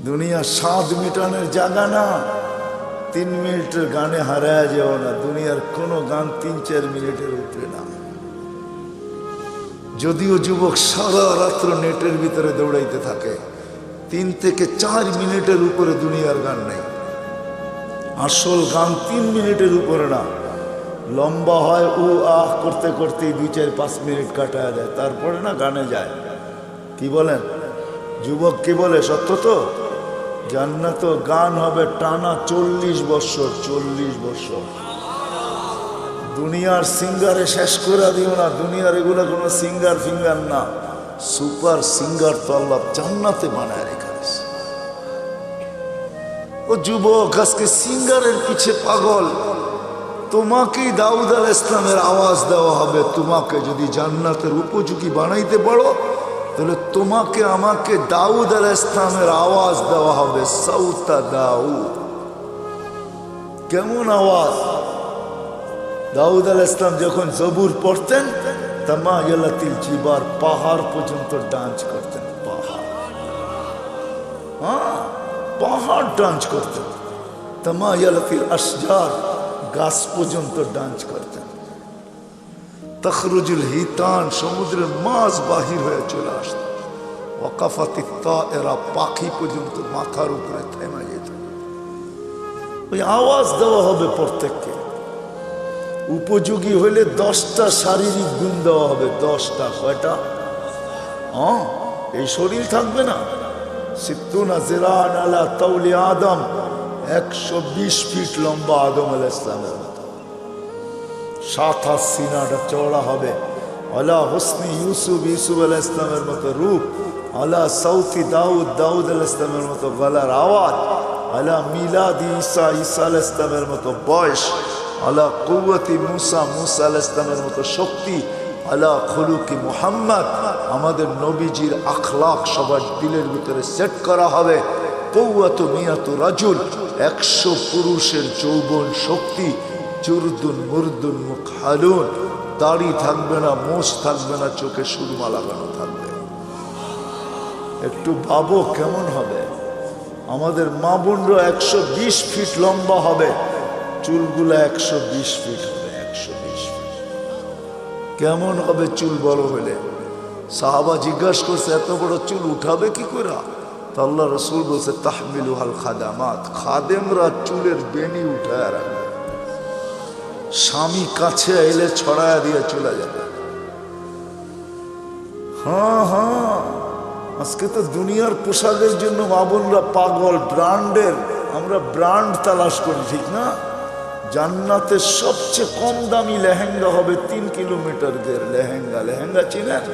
দুনিয়া স্বাদ মিটানোর জায়গা না। 3 মিনিটের গানে হারায় যাও না। দুনিয়ার কোনো গান 3-4 মিনিটের উপরে না। যদিও যুবক সারা রাত্র নেটের ভিতরে দৌড়াইতে থাকে, 3 থেকে 4 মিনিটের উপরে দুনিয়ার গান নেই। আসল গান 3 মিনিটের উপরে না। লম্বা হয় ও আহ করতে করতেই 2-4-5 মিনিট কাটায় দেয়, তারপরে না গানে যায়। কি বলেন যুবক, কি বলে? সত্য তো। জান্নাত গান হবে টানা 40 বছর। 40 বছর। দুনিয়ার সিঙ্গারে শেষ করে দিও না। দুনিয়ার এগুলো কোনো সিঙ্গার ফিঙ্গার না, সুপার সিঙ্গার তো আল্লাহ জান্নাতে বানায় রেখেছে। ও যুবক, আজকে সিঙ্গারের পিছে পাগল। তোমাকেই দাউদ আলাইহিস সালামের আওয়াজ দেওয়া হবে। তোমাকে যদি জান্নাতের উপযোগী বানাইতে পারো, তাহলে তোমাকে আমাকে দাউদ আলাইহিস সালামের আওয়াজ দেওয়া হবে। সাউতা দাউদ। কেমন আওয়াজ? দাউদ আলাইহিস সালাম যখন জবুর পড়তেন, তামায়ালাতিল জিবার, পাহাড় পর্যন্ত ডান্স করতেন। পাহাড়, হ্যাঁ, পাহাড় ডান্স করতেন। তামায়ালাতিল আশজার, গাছ পর্যন্ত ডান্স করতেন। তখরুজুল হিতান, সমুদ্রের মাছ বাহির হয়ে চলে আসত। ওয়াকাফাতিত তায়েরা, পাখি পর্যন্ত মাথার উপরে থেমে যেত। ওই আওয়াজ দেওয়া হবে প্রত্যেককে। উপযোগী হইলে 10টা শারীরিক গুণ দেওয়া হবে। 10টা। কয়টা? হ্যাঁ, এই শরীর থাকবে না। সিত্তুনা জিরান আলা তাওলি আদম, 120 ফিট লম্বা আদম আলাইহিস সালামের মতো। 7 হাত সিনাটা চওড়া হবে। আলা হুসনি ইউসুফ, ইউসুফ আলাইহিস সালামের মতো রূপ। আলা সাউতি দাউদ, দাউদ আলাইহিস সালামের মতো গলার আওয়াজ। আলা মিলাদি ঈসা, ঈসা আলাইহিস সালামের মতো বয়স। আলা কুওয়াতি মুসা, মুসা আলাইহিস সালামের মতো শক্তি। আলা খুলুকি মুহাম্মদ, আমাদের নবীজির আখলাক সবার দিলের ভিতরে সেট করা হবে। কুওয়াতু মিয়াতু রাজুল, 100 পুরুষের যৌবন শক্তি। জুরদুন মুরদুন মুকহালুন, দাড়ি থাকবে না, মোষ থাকবে না, চোখে সুরমা লাগানো থাকবে। একটু ভাবো কেমন হবে। আমাদের মা বোনরা 120 ফিট লম্বা হবে, চুলগুলা 120 ফিট হবে। 120 ফিট কেমন হবে চুল বড় হলে? সাহাবা জিজ্ঞাসা করছে, এত বড় চুল উঠাবে কি করে? তো আল্লাহ রসুল বলছে, তাহমিলুহাল খাদামাত, খাদেমরা চুলের বেনি উঠায় রাখবে। স্বামী কাছে এলে ছড়ায়া দিয়ে চলে যাবে। হ্যাঁ হ্যাঁ, আজকে তো দুনিয়ার পোশাকের জন্য মা বোনরা পাগল। ব্র্যান্ডের, আমরা ব্র্যান্ড তালাশ করি, ঠিক না? জান্নাতের সবচেয়ে কম দামি লেহেঙ্গা হবে 3 কিলোমিটার ঘের। লেহেঙ্গা, লেহেঙ্গা চিনেন?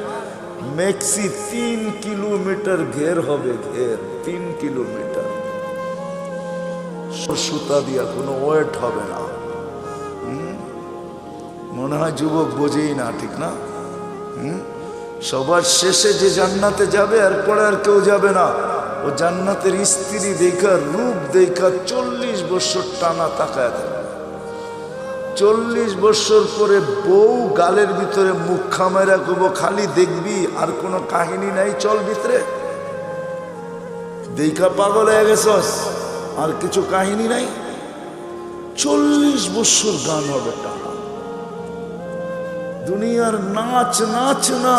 মেক্সি 3 কিলোমিটার ঘের হবে। ঘের 3 কিলোমিটার। সুতা দিয়া কোনো ওয়েট হবে না। মনে হয় যুবক বোঝেই না, ঠিক না? সবার শেষে যে জান্নাতে যাবে, এরপরে আর কেউ যাবে না। ও জান্নাতের স্ত্রী দেখা, রূপ দেখা 40 বছর টানা তাকায় থাকে। 40 বছর পরে বউ গালের ভিতরে মুখ খামাইরা কব, খালি দেখবি, আর কোনো কাহিনী নাই, চল ভিতরে। দেখা পাগল হয়ে গেছস, আর কিছু কাহিনী নাই। 40 বছর গান হবে টানা। দুনিয়ার নাচ, নাচ না,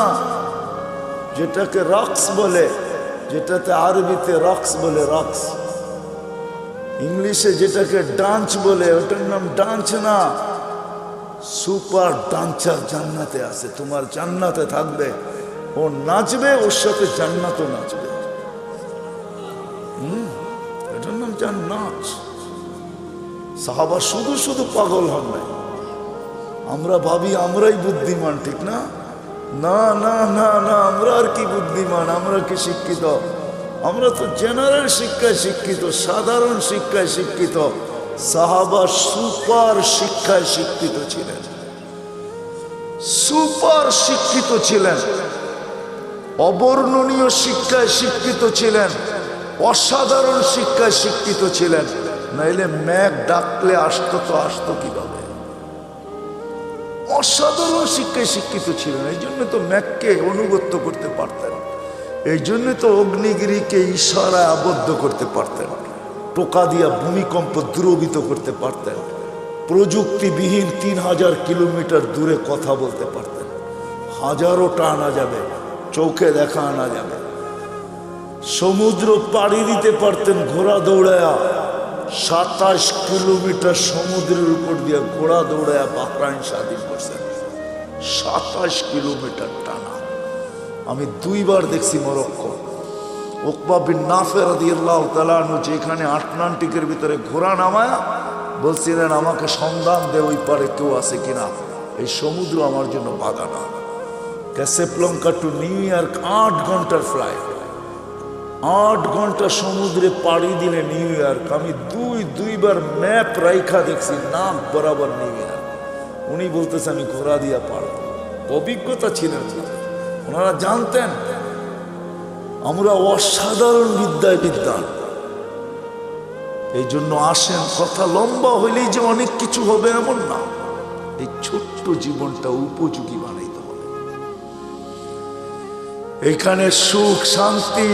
যেটাকে রক্স বলে, যেটাতে আরবিতে রক্স বলে, রক্স। ইংলিশে যেটাকে ডান্স বলে, ওটার নাম ডান্স না। সুপার ডান্সার জান্নাতে আছে। তোমার জান্নাতে থাকবে, ও নাচবে, ওর সাথে জান্নাতও নাচবে। এটার নাম জান্নাত। সাহাবা শুধু শুধু পাগল হন নাই। আমরা ভাবি আমরাই বুদ্ধিমান, ঠিক না? না না না না, আমরা আর কি বুদ্ধিমান, আমরা কি শিক্ষিত? আমরা তো জেনারেল শিক্ষায় শিক্ষিত, সাধারণ শিক্ষায় শিক্ষিত। সাহাবা সুপার শিক্ষায় শিক্ষিত ছিলেন। সুপার শিক্ষিত ছিলেন, অবর্ণনীয় শিক্ষায় শিক্ষিত ছিলেন, অসাধারণ শিক্ষায় শিক্ষিত ছিলেন। নাইলে ম্যাক ডাকলে আসতো তো আসতো কিভাবে? অসাধারণ শিক্ষায় শিক্ষিত ছিলেন, এই জন্য তো ম্যাককে অনুগত্য করতে পারতেন। এই জন্য তো অগ্নিগিরিকে ইশারায় আবদ্ধ করতে পারতেন, টোকা দিয়া ভূমিকম্প দ্রবিত করতে পারতেন, প্রযুক্তিবিহীন 3000 কিলোমিটার দূরে কথা বলতে পারতেন, হাজারোটা আনা যাবে, চোখে দেখা আনা যাবে, সমুদ্র পাড়ি দিতে পারতেন ঘোড়া দৌড়ায়া, 27 কিলোমিটার সমুদ্রের উপর দিয়ে ঘোড়া দৌড়ায়া বাহরাইন স্বাধীন করছেন, 27 কিলোমিটার টানা। আমি 2 বার দেখছি মরক্কো। উকবা বিন নাফে রাদিয়াল্লাহু তাআলা আনহু যেখানে আটলান্টিকের ভিতরে ঘোড়া নামায়া বলছিলেন, আমাকে সন্ধান দে ওই পারে কেউ আছে কিনা, এই সমুদ্র আমার জন্য বাধা না। ক্যাসাব্লাঙ্কা টু নিউ ইয়র্ক 8 ঘন্টার ফ্লাইট, 8 ঘন্টা সমুদ্রে পাড়ি দিলে নিউ ইয়র্ক। আমি দুইবার ম্যাপ রাইখা দেখছি, নাক বরাবর নিউ ইয়র্ক। উনি বলতেছে আমি ঘোড়া দিয়া পারব, অভিজ্ঞতা ছিলেন, ওনারা জানতেন আমরা অসাধারণ বিদ্যায় বিদ্যান। এই জন্য আসেন, কথা লম্বা হইলেই যে অনেক কিছু হবে এমন না, এই ছোট্ট জীবনটা উপযোগী বানাইতে হবে। এখানে সুখ শান্তি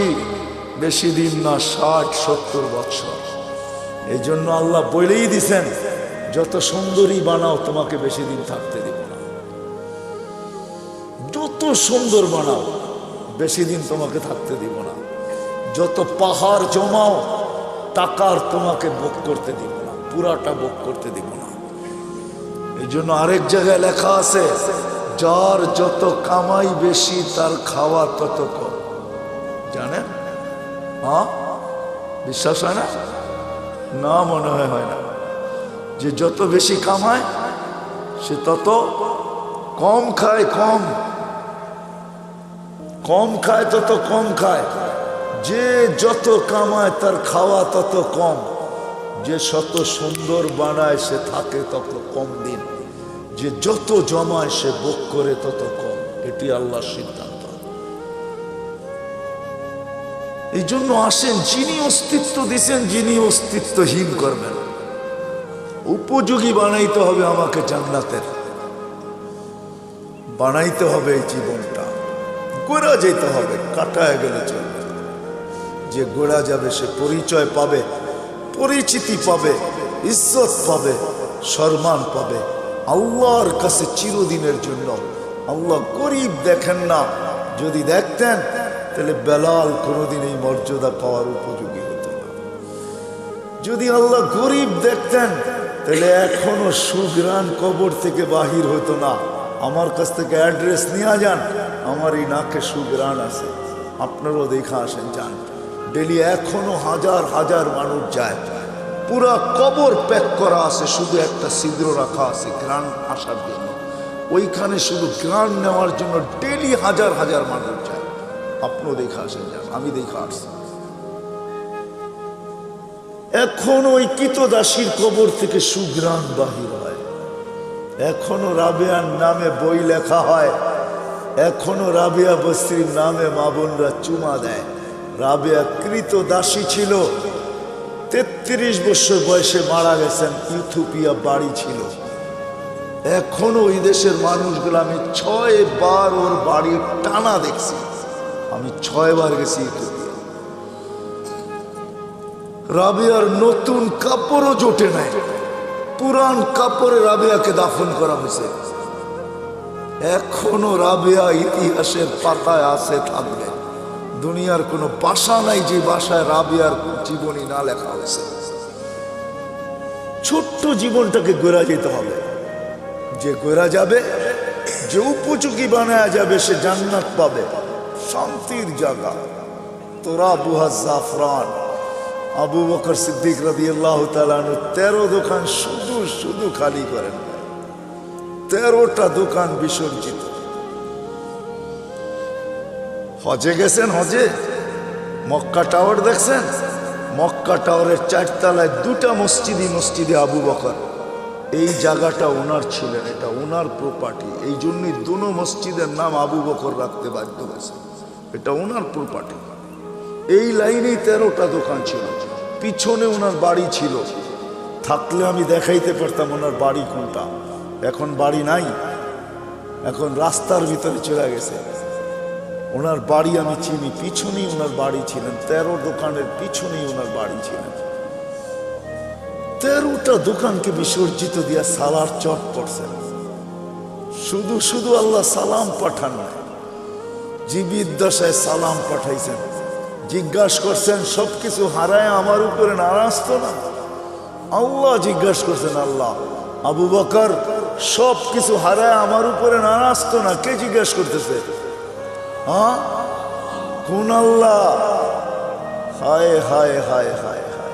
বেশি দিন না, 60-70 বছর। এই জন্য আল্লাহ বলেই দিছেন, যত সুন্দরী বানাও তোমাকে বেশি দিন থাকতে দিব না, যত সুন্দর বানাও বেশি দিন তোমাকে থাকতে দিব না, যত পাহাড় জমাও টাকার তোমাকে ভোগ করতে দিব না, পুরাটা ভোগ করতে দিব না। এই জন্য আরেক জায়গায় লেখা আছে, যার যত কামাই বেশি তার খাওয়া তত কম। জানেন? হ্যাঁ, বিশ্বাস হয় না? না, মনে হয় না। যে যত বেশি কামায় সে তত কম খায়, কম খায় তত কম খায়। যে যত কামায় তার খাওয়া তত কম। যে শত সুন্দর বানায় সে থাকে তত কম দিন। যে যত জমায় সে ভোগ করে তত কম। এটি আল্লাহর সিদ্ধান্ত। এই জন্য আসেন, যিনি অস্তিত্ব দিছেন, যিনি অস্তিত্বহীন করবেন, উপযোগী বানাইতে হবে আমাকে জান্নাতের, বানাইতে হবে এই জীবনটা। গোড়া যেতে হবে, কাটায় গেলে চলবে। যে গোড়া যাবে সে পরিচয় পাবে, পরিচিতি পাবে, ইজ্জত পাবে, সম্মান পাবে আল্লাহর কাছে চিরদিনের জন্য। আল্লাহ গরিব দেখেন না, যদি দেখতেন তাহলে বেলাল কোনোদিন এই মর্যাদা পাওয়ার উপযোগী হতো না। যদি আল্লাহ গরিব দেখতেন তাহলে এখনো সুগ্রাণ কবর থেকে বাহির হতো না। আমার কাছ থেকে অ্যাড্রেস নিয়ে যান, আমার এই নাকে সুগ্রাণ আছে, আপনারাও দেখা আসেন, যান। ডেলি এখনো হাজার হাজার মানুষ যায়, পুরা কবর প্যাক করা আছে, শুধু একটা ছিদ্র রাখা আছে গ্রাণ আসার জন্য। ওইখানে শুধু গ্রাণ নেওয়ার জন্য ডেলি হাজার হাজার মানুষ যায়। আপনিও দেখা আসেন, যান, আমি দেখা আসছি। এখন ওই কিতদাসীর কবর থেকে সুগ্রাণ বাহির হয়। এখনো রাবেয়ার নামে বই লেখা হয়, এখনো রাবেয়া বস্তির নামে মা বোনরা চুমা দেয়। রাবেয়া কৃতদাসী ছিল, 33 বছর বয়সে মারা গেছেন, ইথিওপিয়া বাড়ি ছিল। এখনো ওই দেশের মানুষগুলো, আমি 6 বার ওর বাড়ি টানা দেখছি, আমি 6 বার গেছি ইথিওপিয়া। রাবেয়ার নতুন কাপড়ও জোটে নাই, পুরান কাপড়ে রাবেয়াকে দাফন করা হয়েছে। এখনো রাবেয়া ইতিহাসের পাতায় আছে, থাকবে। দুনিয়ার কোনো ভাষা নাই যে ভাষায় রাবেয়ার জীবনী না লেখা হয়েছে। ছোট্ট জীবনটাকে গড়া যেতে হবে। যে গড়া যাবে, যে উপযোগী বানায়া যাবে, সে জান্নাত পাবে, শান্তির জায়গা। তোরা বুহা জাফরান, আবু বকর সিদ্দিক রাদিয়াল্লাহু তাআলা আনহু 13 দোকান শুধু খালি করেন, 13টা দোকান বিসর্জিত। হজে গেছেন, হজে মক্কা টাওয়ার দেখছেন? মক্কা টাওয়ারের 4 তলায় 2টা মসজিদে আবু বকর। এই জায়গাটা ওনার ছিলেন, এটা ওনার প্রপার্টি। এই জন্যই দুনো মসজিদের নাম আবু বকর রাখতে বাধ্য হয়েছে, এটা ওনার প্রপার্টি। এই লাইনেই 13টা দোকান ছিল। পিছনে ওনার বাড়ি ছিল, থাকলে আমি দেখাইতে পারতাম ওনার বাড়ি কোনটা। এখন বাড়ি নাই, এখন রাস্তার ভিতরে চলে গেছে। ওনার বাড়ি আমি চিনি, পিছনেই ওনার বাড়ি ছিলেন, 13 দোকানের পিছনেই ওনার বাড়ি ছিলেন। 13টা দোকানকে বিসর্জিত দিয়া সালার চট পড়ছেন। শুধু শুধু আল্লাহ সালাম পাঠান না, জীবিত দশায় সালাম পাঠাইছেন। জিজ্ঞাসা করছেন সবকিছু হারায় আমার উপরে নারাজ তো না? আল্লাহ জিজ্ঞাসা করছেন, আল্লাহ আবু বকর সবকিছু হারায় আমার উপরে নারাজ তো না? কে জিজ্ঞাসা করতেছে? হ্যাঁ, কোন আল্লাহ? হায় হায় হায় হায় হায়।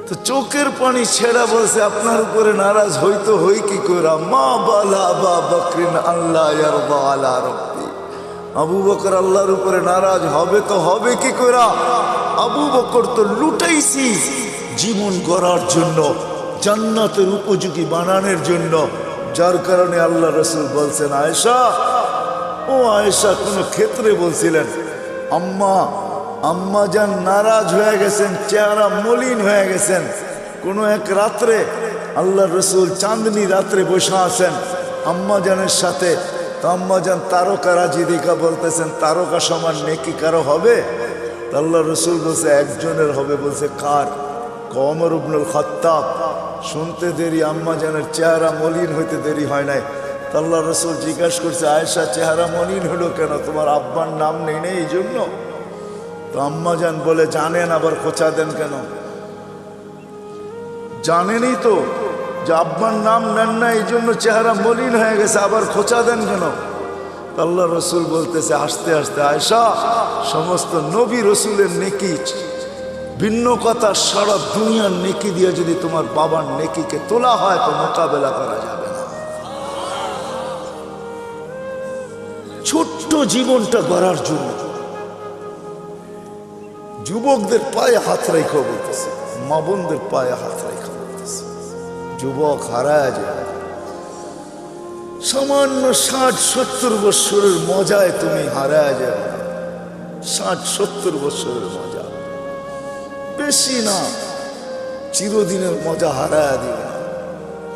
তো চোখের পানি ছেড়া বলছে আপনার উপরে নারাজ হইতো হই কি কইরা? মা বালা আবা বকরিন আল্লাহ ইয়ারদা আলা রাব্বি। আবু বকর আল্লাহর উপরে নারাজ হবে তো হবে কি কইরা? আবু বকর তো লুটাইছি জীবন গড়ার জন্য, জান্নাতের উপযোগী বানানোর জন্য, যার কারণে আল্লাহ রসুল বলছেন আয়েশা, ও আয়েশা, কোন ক্ষেত্রে বলছিলেন আম্মা যান নারাজ হয়ে গেছেন, চেহারা মলিন হয়ে গেছেন। কোন এক রাত্রে আল্লাহ রসুল চাঁদনি রাত্রে বসে আছেন আম্মা জানের সাথে। তো আম্মা যান তারকা রাজি দেখা বলতেছেন, তারকা সমান নেকি কারো হবে? আল্লাহ রসুল বলছে একজনের হবে। বলছে কার? ওমর ইবনুল খাত্তাব। শুনতে দেরি, আম্মা জানের চেহারা মলিন হইতে দেরি হয় নাই। আল্লাহ রসুল জিজ্ঞাসা করছে আয়েশা চেহারা মলিন হলো কেন? তোমার আব্বার নাম নেই নেই এই জন্য? তো আম্মা জান বলে জানেন, আবার খোঁচা দেন কেন? জানেনই তো যে আব্বার নাম নেন না, এই জন্য চেহারা মলিন হয়ে গেছে, আবার খোঁচা দেন কেন? আল্লাহ রসুল বলতেছে আস্তে আস্তে, আয়েশা সমস্ত নবী রসুলের নেকি ভিন্ন কথা, সারা দুনিয়ার নেকি দিয়ে যদি তোমার বাবার নেকিকে তোলা হয় তো মোকাবেলা করা যাবে না। ছোট্ট জীবনটা গড়ার জন্য যুবকদের পায়ে হাত রেখে বলতেছে, মা বোনদের পায়ে হাত রেখে বলতেছে, যুবক হারায় যায়। সামান্য 60-70 বছরের মজায় তুমি হারায় যাবে। 60-70 বছরের মজা বেশি না, চিরদিনের মজা হারায় দিবে না।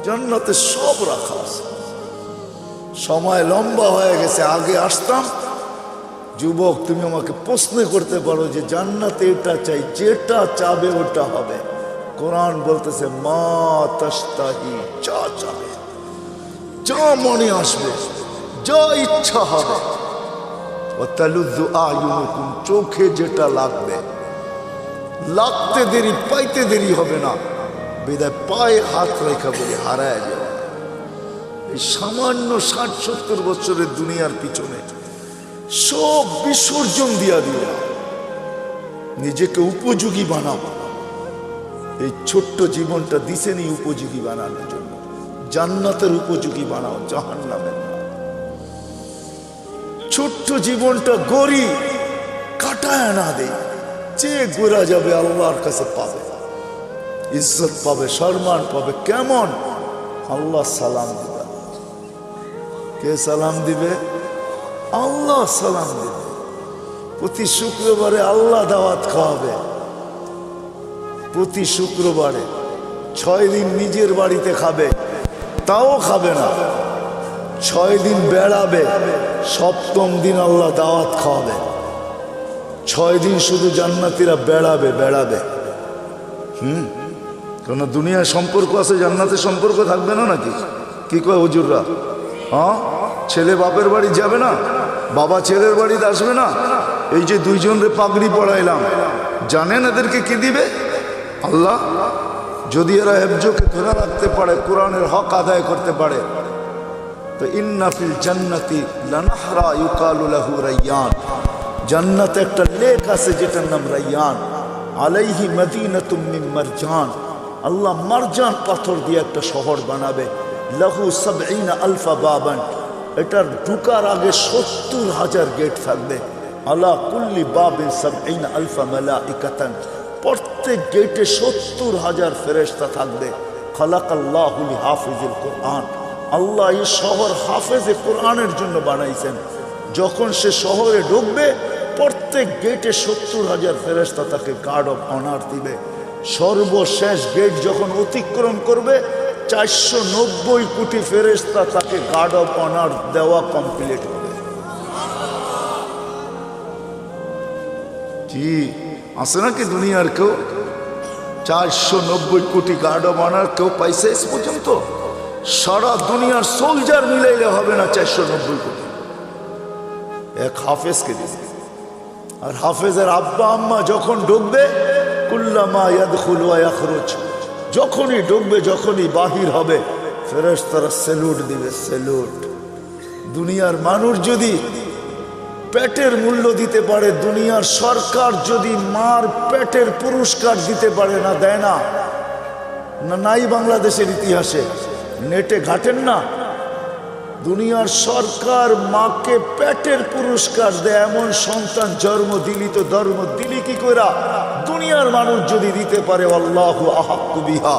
জান্নাতে সব রাখা আছে। সময় লম্বা হয়ে গেছে, আগে আসতাম। যুবক তুমি আমাকে প্রশ্ন করতে পারো যে জান্নাতে এটা চাই, যেটা চাবে ওটা হবে। কোরআন বলতেছে মা তাশতাহি, যা চাবে, যা মনে আসবে, যা ইচ্ছা হবে। ওয়াতালুযু আ'য়ুনুকুম, চোখে যেটা লাগবে, লাগতে দেরি পাইতে দেরি হবে না। বিদায় পায়ে হাত রেখা বলে হারায় যাবে। এই সামান্য 60-70 বছরের দুনিয়ার পিছনে সব বিসর্জন দিয়া দিবে, নিজেকে উপযোগী বানাবো। এই ছোট্ট জীবনটা দিছেনি উপযোগী বানানোর জন্য। জান্নাতের উপযোগী বানাও, জাহান্নামের না। ছোট্ট জীবনটা গড়ি, কাটায় না দেই, যে গোরা যাবে আল্লাহর কাছে পাবে, ইজ্জত পাবে, সম্মান পাবে। কেমন? আল্লাহ সালাম দিবে। কে সালাম দিবে? আল্লাহ সালাম দিবে। প্রতি শুক্রবারে আল্লাহ দাওয়াত খাওয়াবে। প্রতি শুক্রবারে 6 দিন নিজের বাড়িতে খাবে, তাও খাবে না। 6 দিন বেড়াবে, 7ম দিন আল্লাহ দাওয়াত খাওয়াবে। 6 দিন শুধু জান্নাতীরা বেড়াবে বেড়াবে। কেন দুনিয়ার সম্পর্ক আছে, জান্নাতের সম্পর্ক থাকবে না নাকি? কি কয় হুজুররা? হ্যাঁ, ছেলে বাপের বাড়ি যাবে না, বাবা ছেলের বাড়িতে আসবে না। এই যে 2 জনরে পাগড়ি পড়াইলাম, জানেন এদেরকে কি দিবে? আল্লাহ। যদি এরা হেফজকে ধরে রাখতে পারে, কোরআনের হক আদায় করতে পারে, তো ইন্না ফিল জান্নাতি লানাহরা ইউকালু লাহু রায়্যান, জান্নাতে একটা লেক আছে যেটার নাম রায়্যান। আলাইহি মদিনাতুম মিন মারজান, আল্লাহ মারজান পাথর দিয়ে একটা শহর বানাবে। লাহু 70 আলফা বাবান, এটার ঢুকার আগে 70,000 গেট থাকবে। আলা কুল্লি বাবিন 70 আলফা মালাইকাতান, প্রত্যেক গেটে 70,000 ফেরেশতা থাকবে। খালাকাল্লাহু লিহাফিজিল কোরআন, আল্লাহ এই শহর হাফেজে কোরআনের জন্য বানাইছেন। যখন সে শহরে ঢুকবে, প্রত্যেক গেটে 70,000 ফেরেশতা তাকে গার্ড অফ অনার দিবে। সর্বশেষ গেট যখন অতিক্রম করবে, 490 কোটি ফেরেশতা তাকে গার্ড অফ অনার দেওয়া কমপ্লিট হবে। কি আছে নাকি দুনিয়ার কেউ 490 কোটি গার্ডও বানার কেউ পাইছে এস পর্যন্ত? সারা দুনিয়ার সোলজার মিলাইলে হবে না 490 কোটি। এক হাফেজকে দিবে। আর হাফেজের আব্বা আম্মা যখন ঢুকবে, কুল্লামা ইয়াদখুলু ওয়া ইয়াখরুজ, যখনই ঢুকবে যখনই বাহির হবে ফেরেশতারা স্যালুট দিবে, স্যালুট। দুনিয়ার মানুষ যদি পেটের মূল্য দিতে পারে, দুনিয়ার সরকার যদি মার পেটের পুরস্কার দিতে পারে, না দেয় না? নাই বাংলাদেশের ইতিহাসে নেটে ঘাটেন না? দুনিয়ার সরকার মাকে পেটের পুরস্কার দেয়, এমন সন্তান জন্ম দিলি তো ধর্ম দিলি কি কইরা? দুনিয়ার মানুষ যদি দিতে পারে, আল্লাহু আহাক্কু বিহা,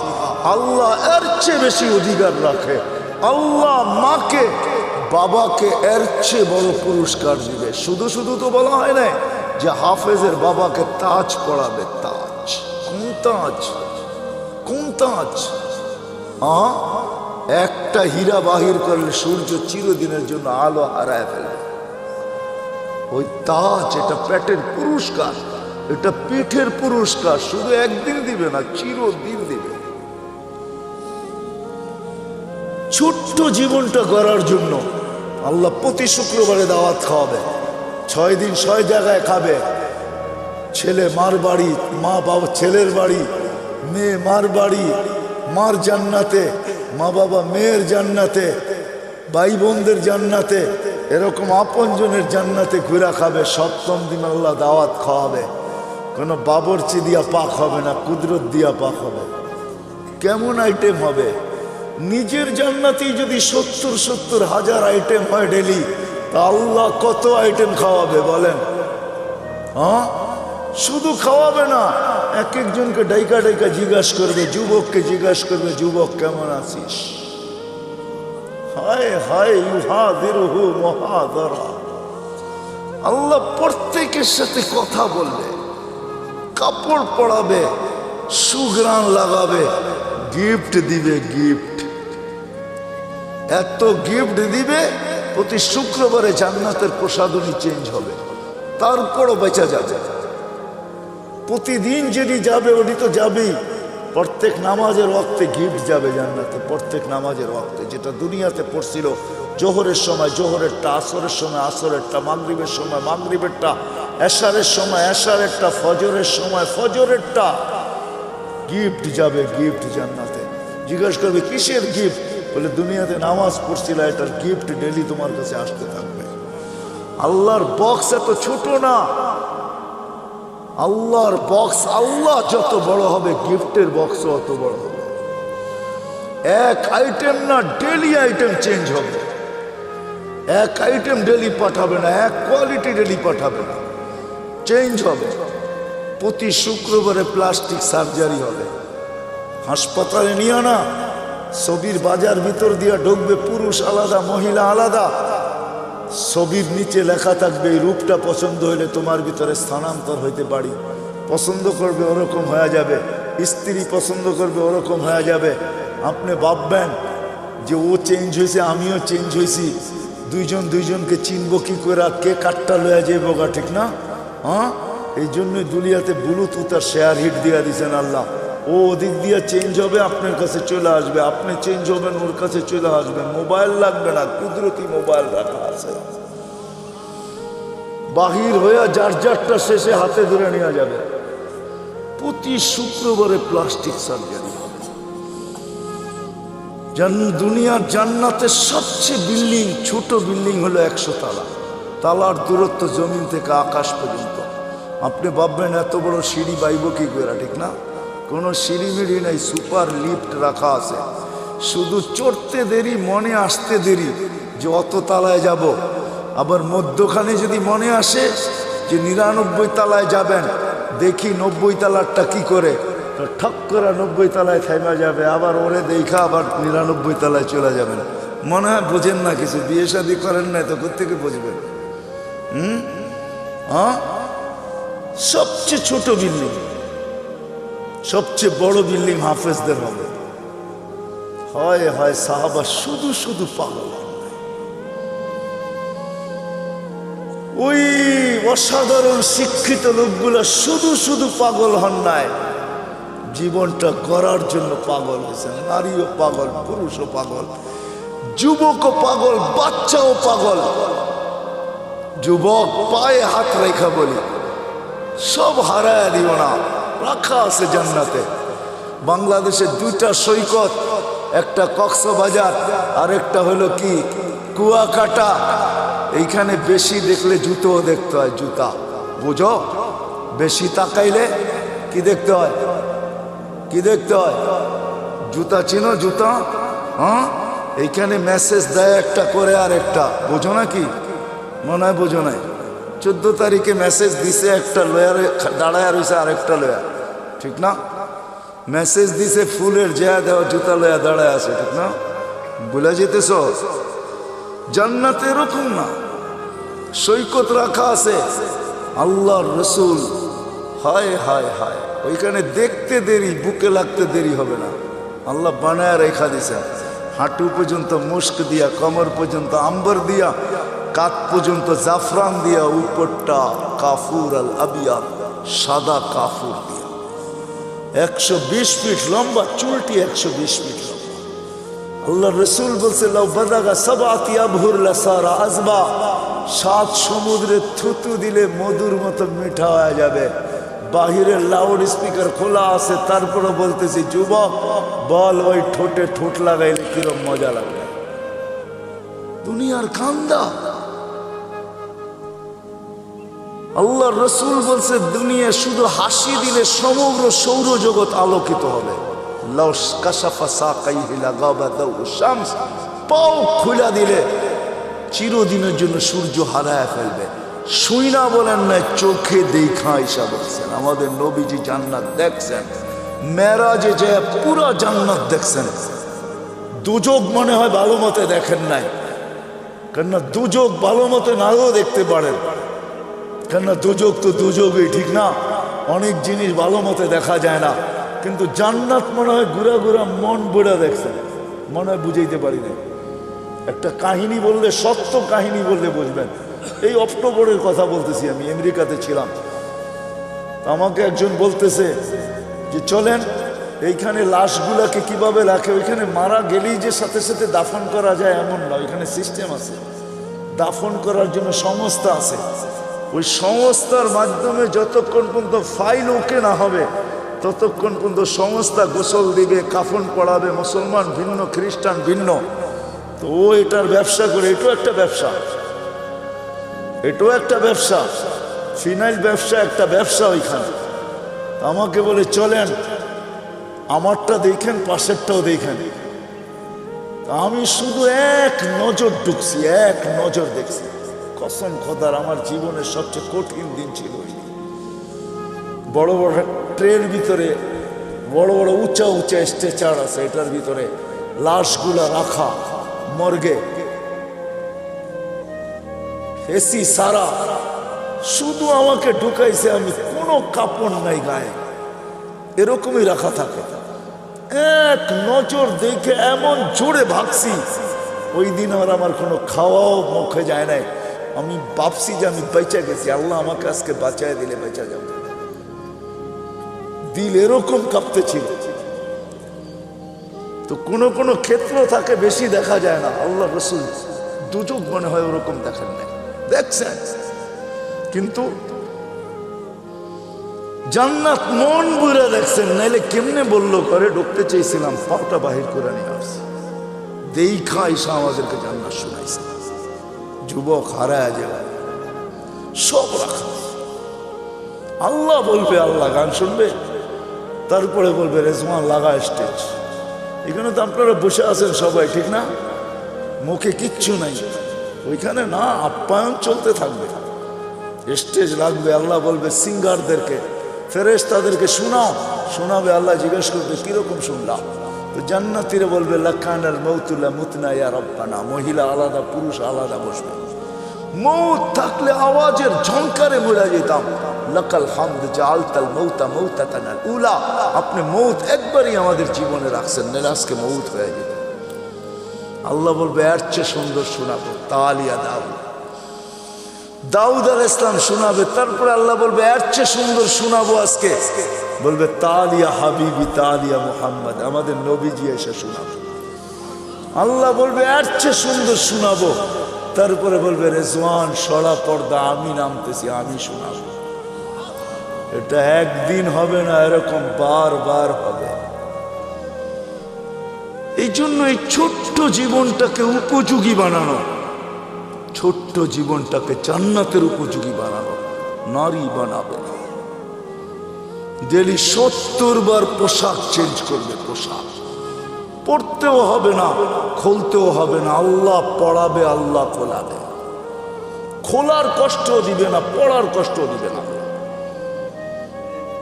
আল্লাহ এর চেয়ে বেশি অধিকার রাখে। আল্লাহ মাকে বাবাকে এর চেয়ে বড় পুরস্কার দিবে। শুধু শুধু তো বলা হয় না যে হাফেজের বাবাকে তাজ পড়াবে। তাজ? কোন তাজ? কোন তাজ? একটা হীরা বাহির করলে সূর্য চিরদিনের জন্য আলো হারায় ফেলবে। ওই তাজ, এটা পেটের পুরস্কার, এটা পিঠের পুরস্কার। শুধু একদিন দিবে না, চিরদিন দিবে। ছোট্ট জীবনটা গড়ার জন্য আল্লাহ প্রতি শুক্রবারে দাওয়াত খাওয়াবে। 6 দিন 6 জায়গায় খাবে। ছেলে মার বাড়ি, মা বাবা ছেলের বাড়ি, মেয়ে মার বাড়ি, মার জান্নাতে, মা বাবা মেয়ের জান্নাতে, ভাই বোনদের জান্নাতে, এরকম আপনজনের জান্নাতে ঘুরা খাবে। 7ম দিন আল্লাহ দাওয়াত খাওয়াবে। কোনো বাবরচি দিয়া পাক হবে না, কুদরত দিয়া পাক হবে। কেমন আইটেম হবে? নিজের জান্নাতেই যদি 70 হাজার আইটেম হয় ডেলি, তা আল্লাহ কত আইটেম খাওয়াবে বলেন? শুধু খাওয়াবে না, এক একজনকে ডাইকা ডাইকা জিজ্ঞাসা করবে। যুবককে জিজ্ঞাসা করবে, যুবক কেমন আছিস? হায় হায় ইউহাদিরুহু মুহাদারা। আল্লাহ প্রত্যেকের সাথে কথা বলবে, কাপড় পরাবে, সুঘ্রাণ লাগাবে, গিফট দিবে। গিফট, এত গিফট দিবে, প্রতি শুক্রবারে জান্নাতের প্রসাদনী চেঞ্জ হবে। তারপরও বেঁচে যাবে। প্রতিদিন যেটি যাবে ওটি তো যাবেই। প্রত্যেক নামাজের ওয়াক্তে গিফট যাবে জান্নাতে। প্রত্যেক নামাজের ওয়াক্তে, যেটা দুনিয়াতে পড়ছিল জোহরের সময় জোহরেরটা, আসরের সময় আসরেরটা, মাগরিবের সময় মাগরিবেরটা, এশারের সময় এশারেরটা, ফজরের সময় ফজরেরটা, গিফট যাবে। গিফট জান্নাতে। জিজ্ঞাসা করবে কিসের গিফট? বলে দুনিয়াতে নামাজ পড়ছিল, এটার গিফট ডেলি তোমার কাছে আসতে থাকবে। আল্লাহর বক্স এত ছোট না। আল্লাহর বক্স, আল্লাহ যত বড় হবে গিফটের বক্সও অত বড় হবে। এক আইটেম না, ডেলি আইটেম চেঞ্জ হবে। এক আইটেম ডেলি পাঠাবে না, এক কোয়ালিটি ডেলি পাঠাবে না, চেঞ্জ হবে। প্রতি শুক্রবারে প্লাস্টিক সার্জারি হবে। হাসপাতালে নিয়ে না, ছবির বাজার ভিতর দিয়ে ঢুকবে, পুরুষ আলাদা মহিলা আলাদা। ছবির নিচে লেখা থাকবে, এই রূপটা পছন্দ হইলে তোমার ভিতরে স্থানান্তর হইতে পারি। পছন্দ করবে ওরকম হয়ে যাবে, স্ত্রী পছন্দ করবে ওরকম হয়ে যাবে। আপনি ভাববেন যে ও চেঞ্জ হয়েছে, আমিও চেঞ্জ হয়েছি, দুইজন দুইজনকে চিনব কি করে? কে কাঠটা লয়ে যাইব গা, ঠিক না? এই জন্যই দুনিয়াতে ব্লুটুথ আর শেয়ার হিট দিয়ে দিয়েছেন আল্লাহ। ও ওদিক দিয়ে চেঞ্জ হবে, আপনার কাছে চলে আসবে। আপনি চেঞ্জ হবেন, ওর কাছে চলে আসবে। মোবাইল লাগবে না, কুদরতি মোবাইল রাখা আছে। বাহির হয়ে যার যারটা শেষে হাতে ধরে নেওয়া যাবে। প্রতি শুক্রবারে প্লাস্টিক সার্জারি হবে। দুনিয়ার জান্নাতের সবচেয়ে বিল্ডিং, ছোট বিল্ডিং হলো 100 তালা। তালার দূরত্ব জমিন থেকে আকাশ পর্যন্ত। আপনি ভাববেন এত বড় সিঁড়ি বাইব কি করে, ঠিক না? কোনো সিঁড়ি মিড়ি নেই, সুপার লিফট রাখা আছে। শুধু চড়তে দেরি, মনে আসতে দেরি যে অত তালায় যাব। আবার মধ্যখানে যদি মনে আসে যে 99 তালায় যাবেন, দেখি 90 তালারটা কি করে, ঠক করে 90 তালায় থেমে যাবে। আবার ওরে দেখা আবার 99 তালায় চলে যাবেন। মনে হয় বোঝেন না কিছু, বিয়ে শাদী করেন না, তো কোথেকে বুঝবেন? সবচেয়ে ছোট বিল্ডিং, সবচেয়ে বড় বিল্ডিং হাফেজদের হবে। হয় হয় সাহাবা শুধু শুধু পাগল। ওই অসাধারণ শিক্ষিত লোকগুলো শুধু শুধু পাগল হন নাই, জীবনটা গড়ার জন্য পাগল হয়েছে। নারীও পাগল, পুরুষও পাগল, যুবকও পাগল, বাচ্চাও পাগল। যুবক পায়ে হাত রেখা বলি, সব হারায় দিও না, রাখা আছে জান্নাতে। বাংলাদেশের দুইটা সৈকত, একটা কক্সবাজার আর একটা হলো কি কুয়াকাটা। এইখানে বেশি দেখলে জুতোও দেখতে হয়, জুতা বুঝো, বেশি তাকাইলে কি দেখতে হয়, কি দেখতে হয়, জুতা চিনো, জুতা। হ্যাঁ, এইখানে মেসেজ দেয় একটা করে আর একটা, বোঝো না কি? মনে হয় বোঝো নাই। 14 তারিখে মেসেজ দিছে, একটা লয়ারে দাঁড়ায় রয়েছে আর একটা লয়া, ঠিক না? মেসেজ দিছে ফুলের জেয়া দেওয়া, জুতা লয়া দাঁড়ায় আছে, ঠিক না? ভুলে যেতেছ? জান্নাতে এরকম না, সৈকত রাখা আছে। আল্লাহর রসুল, হায় হায় হায়, ওইখানে দেখতে দেরি, বুকে লাগতে দেরি হবে না। আল্লাহ বানায় রেখা দিছে, হাঁটু পর্যন্ত মুস্ক দিয়া, কমর পর্যন্ত আম্বর দিয়া, কাত পর্যন্ত জাফরান দিয়া, উপরটা কাফুর আল আবিয়া, সাদা কাফুর দিয়া। 120 ফিট লম্বা, চুলটি 120 ফিট লম্বা। আল্লাহ রসুল বলছে, লাউ বাদাগা সাবাতি আবহুর লাসারা আজবা, 7 সমুদ্রে থুতু দিলে মধুর মতো মিঠা হয়ে যাবে। বাহিরের লাউড স্পিকার খোলা আছে, তারপরে বলতেছি, যুবক বল, ওই ঠোঁটে ঠোঁট লাগাইলে কিরম মজা লাগবে। দুনিয়ার কান্দা। আল্লাহ রসুল বলছে, দুনিয়া শুধু হাসি দিলে সমগ্র সৌরজগৎ আলোকিত হবে। পাও খুলা দিলে চিরদিনের জন্য সূর্য হারায় ফেলবে। শুই না বলেন না, চোখে দেখা ঈশা বলছেন। আমাদের নবীজি জান্নাত দেখছেন, মেরাজে যে পুরো জান্নাত দেখছেন। দুযোগ মনে হয় ভালো মতে দেখেন নাই, কেননা দুযোগ ভালো মতে নাও দেখতে পারেন, কেননা দুযোগ তো দুযোগই, ঠিক না? অনেক জিনিস ভালো মতে দেখা যায় না, কিন্তু জান্নাত মনে হয় ঘুরা ঘুরা মন বুড়া দেখছেন, মনে হয় বুঝাইতে পারি না। একটা কাহিনী বললে, সত্য কাহিনী বললে বুঝবেন। এই অক্টোবরের কথা বলতেছি, আমি আমেরিকাতে ছিলাম। আমাকে একজন বলতেছে যে চলেন, এইখানে লাশগুলাকে কিভাবে রাখে, ওইখানে মারা গেলেই যে সাথে সাথে দাফন করা যায় এমন না, ওইখানে সিস্টেম আছে, দাফন করার জন্য সংস্থা আছে। ওই সংস্থার মাধ্যমে যতক্ষণ পর্যন্ত ফাইল ওকে না হবে, ততক্ষণ পর্যন্ত সংস্থা গোসল দিবে, কাফন পড়াবে। মুসলমান ভিন্ন, খ্রিস্টান ভিন্ন, তো ও এটার ব্যবসা করে। এটাও একটা ব্যবসা, এটাও একটা ব্যবসা, ফিনাইল ব্যবসা, একটা ব্যবসা ওইখানে। আমাকে বলে চলেন, আমারটা দেখেন, পাশেরটাও দেখেন। আমি শুধু এক নজর ঢুকছি, এক নজর দেখছি। কসম খোদার, আমার জীবনের সবচেয়ে কঠিন দিন ছিল ওই দিন। বড় বড় ট্রের ভিতরে বড় বড় উঁচা উঁচা স্ট্রেচার আছে, এটার ভিতরে লাশগুলা রাখা, মর্গে এসি সারা, শুধু আমাকে ঢুকাইছে, আমি কোনো কাপড় নাই গায়ে, এরকমই রাখা থাকে। এক নজর দেখে এমন জোরে ভাগছি, ওই দিন আর আমার কোনো খাওয়াও মুখে যায় নাই। আমি ভাবছি যে আমি বেঁচে গেছি, আল্লাহ আমাকে আজকে বাঁচায় দিলে বেঁচে যাব। দিল এরকম কাঁপতেছিল। তো কোনো কোনো ক্ষেত্র থাকে বেশি দেখা যায় না। আল্লাহ রসুল দুযোগ মনে হয় ওরকম দেখেন না, দেখছেন, কিন্তু জান্নাত মন বুড়া দেখছেন। নাইলে কেমনে বললো করে ঢুকতে চেয়েছিলাম, পাটা বাহির করে নিয়ে আসছে। দেখা ঈশা আমাদেরকে জান্নাত শোনাইছে। যুবক হারায় যাবে, সব রাখা। আল্লাহ বলবে, আল্লাহ গান শুনবে, তারপরে বলবে রেজওয়ান লাগা স্টেজ। এখানে তো আপনারা বসে আছেন সবাই, ঠিক না? মুখে কিচ্ছু নাই, ওইখানে না, আপ্যায়ন চলতে থাকবে। স্টেজ লাগবে, আল্লাহ বলবে সিঙ্গারদেরকে, ফেরেশতাদেরকে শোনাও, শোনাবে। আল্লাহ জিজ্ঞেস করবে কিরকম শুনলাম? তো জান্নাতীরা বলবে লাকানাল মাউতুলা মুতনা ইয়া রাব্বানা। মহিলা আলাদা, পুরুষ আলাদা বসবে। মৌত থাকলে আওয়াজের ঝংকারে মরে যেতাম। লাকাল হামদ জাআলতাল মাউতা মাউতাতানাল উলা। আপনি মৌত একবারই আমাদের জীবনে রাখছেন, নাহলে আজকে মৌত হয়ে যেত। আল্লাহ বলবে এর চেয়ে সুন্দর শোনাবো, তালিয়া দাও। দাউদ আলাইহিস সালাম শোনাবে, তারপরে আল্লাহ বলবে এর চেয়ে সুন্দর শোনাবো আজকে, বলবে তালিয়া হাবিবি তালিয়া মুহাম্মদ, আমাদের নবীজি এসে শোনাবে। আল্লাহ বলবে এর চেয়ে সুন্দর শোনাবো, তারপরে বলবে রেজওয়ান সরা পর্দা আমি নামতেছি, আমি শোনাবো। এটা একদিন হবে না, এরকম বারবার হবে। এই জন্য এই ছোট্ট জীবনটাকে উপযোগী বানানো, ছোট্ট জীবনটাকে জান্নাতের উপযোগী বানানো। নারী বানাবে, ডেলি 70 বার পোশাক চেঞ্জ করবে, পোশাক পড়তেও হবে না, খুলতেও হবে না, আল্লাহ পড়াবে, আল্লাহ খোলাবে। খোলার কষ্ট দিবে না, পড়ার কষ্ট দিবে না,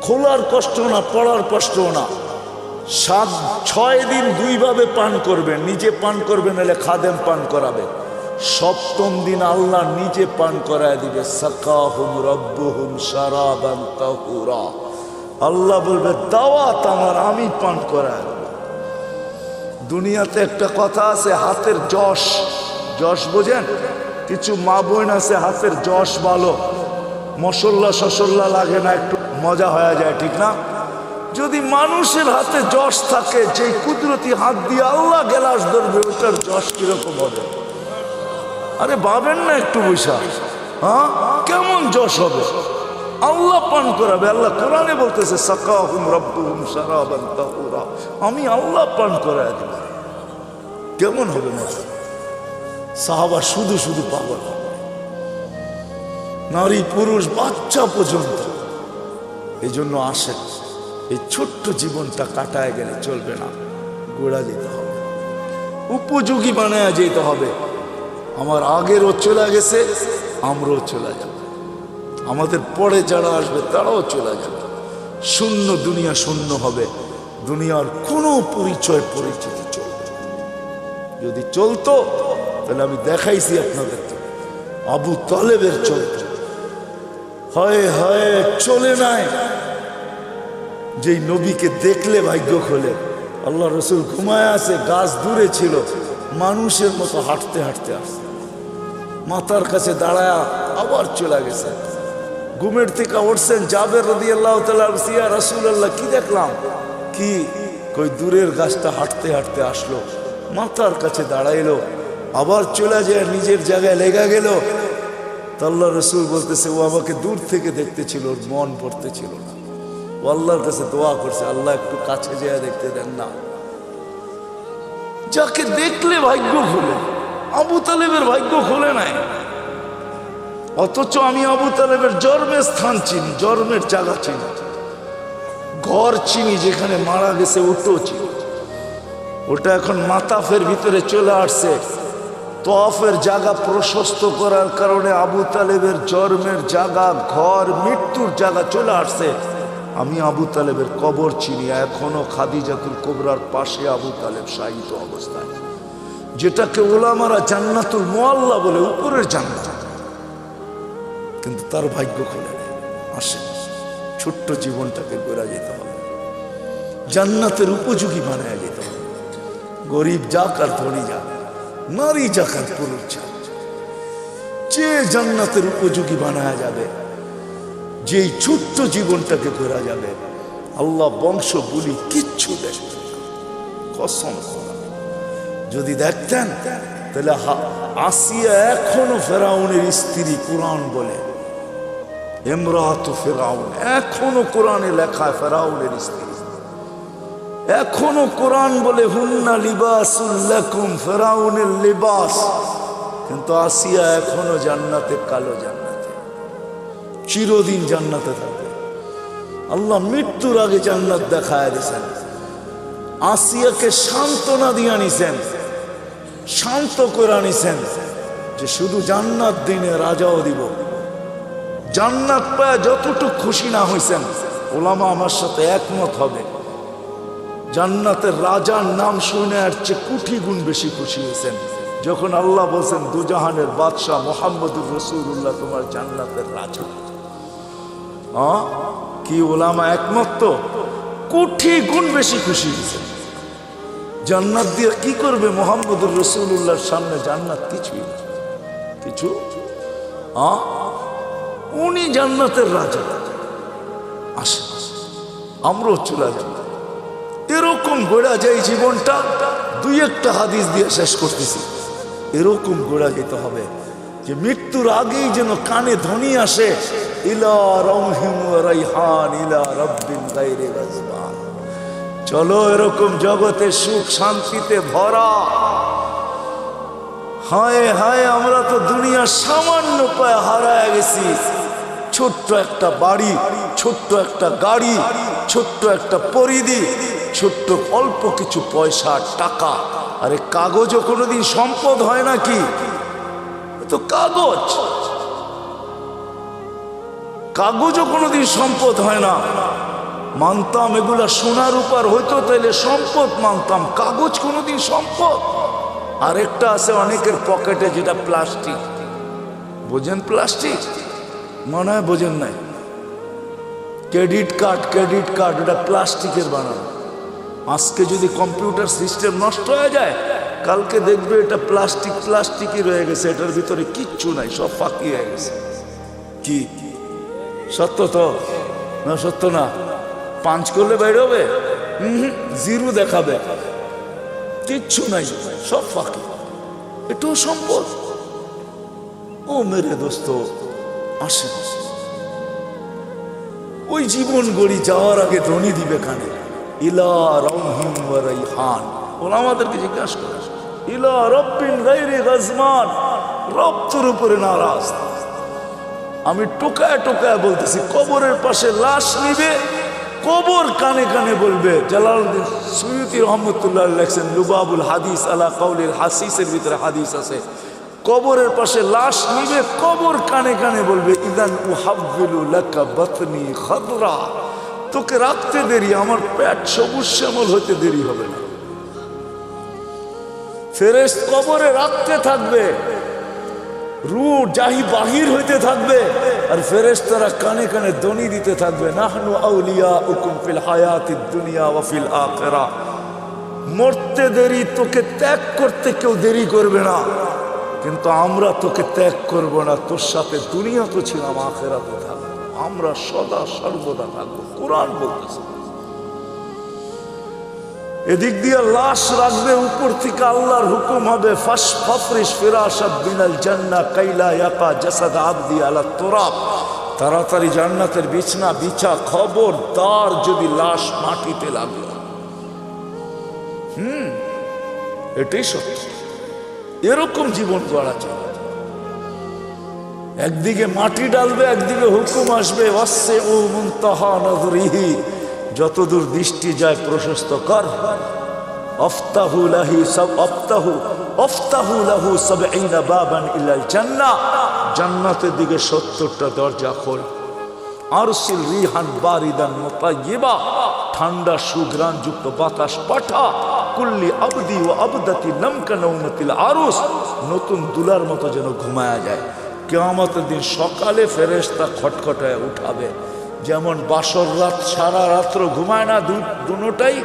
খোলার কষ্ট না, পড়ার কষ্ট না। 6 দিন 2 ভাবে পান করবেন, নিজে পান করবেন, এলে খাদেম পান করাবে। 7ম দিন আল্লাহ নিজে পান করায় দিবে। সাকাহুম রব্বুহুম শারাবান তাহুরা, আল্লাহ বলবে দাওয়াত আমার, আমি পান করায় দেব। দুনিয়াতে একটা কথা আছে, হাতের যশ, যশ বোঝেন? কিছু মা বোন আছে হাতের যশ ভালো, মশল্লা শসল্লা লাগে না, একটু মজা হয়ে যায়, ঠিক না? যদি মানুষের হাতে যশ থাকে, যে কুদরতি হাত দিয়ে আল্লাহ গেলাস ধরবে, ওটার যশ কিরকম হবে? আরে ভাবেন না একটু বৈশা, হ্যাঁ কেমন যশ হবে? আল্লাহ পান করাবে। আল্লাহ কোরআনে বলতেছে সাকাহুম রব্বুহুম শারাবান তাহুরা, আমি আল্লাহ পান করায় দেব। কেমন হবে না? সাহাবা শুধু শুধু পাগল, নারী পুরুষ বাচ্চা পর্যন্ত। এই জন্য আসে, এই ছোট্ট জীবনটা কাটায় গেলে চলবে না, গোড়া যেতে হবে, উপযোগী বানায় যেতে হবে। আমার আগেরও চলে গেছে, আমরাও চলে যাব, আমাদের পরে যারা আসবে তারাও চলে যাবে। শূন্য দুনিয়া, শূন্য হবে, দুনিয়ার কোনো পরিচয় পরিচিতি চলবে। যদি চলতো তাহলে আমি দেখাইছি আপনাদেরকে, আবু তালেবের চলত, হয় হয় চলে নাই, যেই নবীকে দেখলে ভাগ্য খোলে। আল্লাহ রসুল ঘুমায় আছে, গাছ দূরে ছিল, মানুষের মতো হাঁটতে হাঁটতে আসছে, মাথার কাছে দাঁড়ায় আবার চলে গেছে। ঘুমের থেকে উঠছেন, জাবের রাদিয়াল্লাহু তাআলা, ইয়া রাসূলুল্লাহ কি দেখলাম? কি কই দূরের গাছটা হাঁটতে হাঁটতে আসলো, মাথার কাছে দাঁড়াইলো, আবার চলে যায় নিজের জায়গায় লেগে গেল। তো আল্লাহ রসুল বলতেছে ও আমাকে দূর থেকে দেখতেছিল, ওর মন পড়তেছিল না, ও আল্লাহর কাছে দোয়া করছে, আল্লাহ একটু কাছে যেয়ে দেখতে দেন না। যাকে দেখলে ভাগ্য খুলে, আবু তালেবের ভাগ্য খুলে নাই। অথচ আমি আবু তালেবের জন্মের স্থান চিনি, জন্মের জায়গা চিনি, ঘর চিনি, যেখানে মারা গেছে ওটাও চিনি। ওটা এখন মাতাফের ভিতরে চলে আসছে। তওয়াফের জায়গা প্রশস্ত করার কারণে আবু তালেবের জন্মের জায়গা, ঘর, মৃত্যুর জায়গা চলে আসছে। আমি আবু তালেবের কবর চিনি, এখনো খাদিজাতুল কুবরার পাশে আবু তালেব শায়িত অবস্থায়, যেটাকে ওলামারা জান্নাতুল মুআল্লা বলে, উপরের জান্নাত। কিন্তু তার ভাগ্য খুলে আসে। ছোট্ট জীবনটাকে গড়া যেতে হবে, জান্নাতের উপযোগী বানায় যেতে হবে। গরিব যাক আর ধনী যাক, নারী যাক আর পুরুষ যাক, যে জান্নাতের উপযোগী বানায় যাবে, যেই ছোট্ট জীবনটাকে গড়া যাবে, আল্লাহ বংশ বলি কিচ্ছু দেখবেন না, কসম। যদি দেখতেন তাহলে আসিয়া এখনো ফেরাউনের স্ত্রী, কোরআন বলে ইমরাতু ফেরাউন, এখনো কোরআনে লেখা ফেরাউনের স্ত্রী, এখনো কোরআন বলে হুন্না লিবাসুল লাকুম, ফেরাউনের লিবাস। কিন্তু আসিয়া এখনো জান্নাতে, কালো জান্নাতে, চিরদিন জান্নাতে থাকবে। আল্লাহ মৃত্যুর আগে জান্নাত দেখায় দিয়েছেন, আসিয়াকে সান্ত্বনা দিয়ে আনিছেন, শান্ত করে আনিছেন, যে শুধু জান্নাত দিনে রাজাও দিব। জান্নাত পায় যতটুকু খুশি না হয়েছেন, ওলামা আমার সাথে একমত হবে, জান্নাতের রাজার নাম শুনে আর চেয়ে কোটি গুণ বেশি খুশি হয়েছেন যখন আল্লাহ বলছেন দুজাহানের বাদশাহ মুহাম্মদুর রাসূলুল্লাহ তোমার জান্নাতের রাজা। কি ওলামা একমত? তো কোটি গুণ বেশি খুশি হয়েছেন। জান্নাত দিয়ে কি করবে? মুহাম্মদুর রাসূলুল্লাহর সামনে জান্নাত কিছুই না, কিছু উনি জান্নাতের রাজা। আসে আমরাও চলে যাব। এরকম গোড়া যায় জীবনটা। দুই একটা হাদিস দিয়ে শেষ করতেছি। এরকম গোড়া যেতে হবে যে মৃত্যুর আগেই যেন কানে ধ্বনি আসে, ইলা রাউহিন ওয়া রাইহান ইলা রাব্বিন গায়রি গাজবান। চলো এরকম জগতে সুখ শান্তিতে ভরা। হায় হায়, আমরা তো দুনিয়ার সামান্য পায়ে হারায় গেছি। ছোট্ট একটা বাড়ি, ছোট্ট একটা গাড়ি, ছোট্ট একটা পরিধি, ছোট্ট অল্প কিছু পয়সা টাকা। আরে কাগজও কোনোদিন সম্পদ হয় নাকি? তো কাগজ, কাগজও কোনোদিন সম্পদ হয় না। মানতাম এগুলা সোনার উপর হইতো তাইলে সম্পদ মানতাম, কাগজ কোনোদিন সম্পদ। আরেকটা আছে অনেকের পকেটে, যেটা প্লাস্টিক। বোঝেন প্লাস্টিক? মনে হয় বোঝেন নাই। ক্রেডিট কার্ড, ক্রেডিট কার্ড এটা প্লাস্টিকের বানানো। আজকে যদি কম্পিউটার সিস্টেম নষ্ট হয়ে যায়, কালকে দেখবে এটা প্লাস্টিক প্লাস্টিকই রয়ে গেছে, এটার ভিতরে কিচ্ছু নাই, সব ফাঁকি হয়ে গেছে। কি সত্য তো না? সত্য না? পাঁচ করলে বাইরে হবে, জিরো দেখাবে, কিচ্ছু নাই, সব ফাঁকি। এটাও সম্পদ। ও মেরে দোস্ত, আসে ওই জীবন গড়ি যাওয়ার আগে ধ্বনি দিবে কানে, ইলা রাউহিন ওয়া রাইহান। ওরা আমাদেরকে জিজ্ঞাসা করে, ইলা রাব্বিন গায়রি গাজমান, রব তোর উপরে নারাজ। আমি টোকায় টোকায় বলতেছি, কবরের পাশে লাশ নিবে, কবর কানে কানে বলবে। জালালউদ্দিন সুয়ুতী রহমতুল্লাহ লেখছেন লুবাবুল হাদিস আলা কাউলিল হাসিসের ভিতরে হাদিস আছে, কবরের পাশে লাশ নিবে, কবর কানে কানে বলবে, ইদান উহাব্বিলু লাকা বাতনি খাদরা, তোকে রাখতে দেরি, আমার পেট সবুজ শ্যামল হইতে দেরি হবে না। ফেরেশত কবরে রাখতে থাকবে, রূহ জাহি বাহির হইতে থাকবে, আর ফেরেশতারা কানে কানে ধ্বনি দিতে থাকবে, নাহনু আউলিয়াউকুম ফিল হায়াতিদ দুনিয়া ওয়া ফিল আখিরাহ। মরতে দেরি, তোকে ত্যাগ করতে কেউ দেরি করবে না, কিন্তু আমরা তোকে ত্যাগ করব না। তোর সাথে দুনিয়া তো ছিলাম, আখিরাতে থাকবো, আমরা সদা সর্বদা থাকবো। কোরআন বলতেছে। এদিক দিয়ে লাশ রাখবে, উপর থেকে আল্লাহর হুকুম হবে, ফাফরিশ ফিরাশাব মিনাল জান্নাহ কাইলা ইয়াকা জাসাদ আবদি আলা তুরাব, তাড়াতাড়ি জান্নাতের বিছনা বিছা। খবরদার যদি লাশ মাটিতে লাগলো। এটাই সত্য। এরকম জীবন গড়া যায়। একদিকে মাটি ডালবে, একদিকে হুকুম আসবে, ওয়াসসিউ মুনতাহা নাযরিহি, যতদূর দৃষ্টি যায় প্রশস্ত কর। আফতাহু লাহু ৭০ বাবান ইলাল জান্নাহ, জান্নাতের দিকে ৭০টা দরজা খোল। আরসিল রিহান বারিদান মুতায়্যিবা, ঠান্ডা সুঘ্রাণ যুক্ত বাতাস পাঠা। কুল্লি আবদি ও আবদাতি নামকা নওমাতিল আরুস, নতুন দুলার মতো যেন ঘুমায়া যায়। কিয়ামতের দিন সকালে ফেরেশতা খটখটায় উঠাবে। যেমন বাসর রাত সারা রাত্র ঘুমায় না দুটোটাই,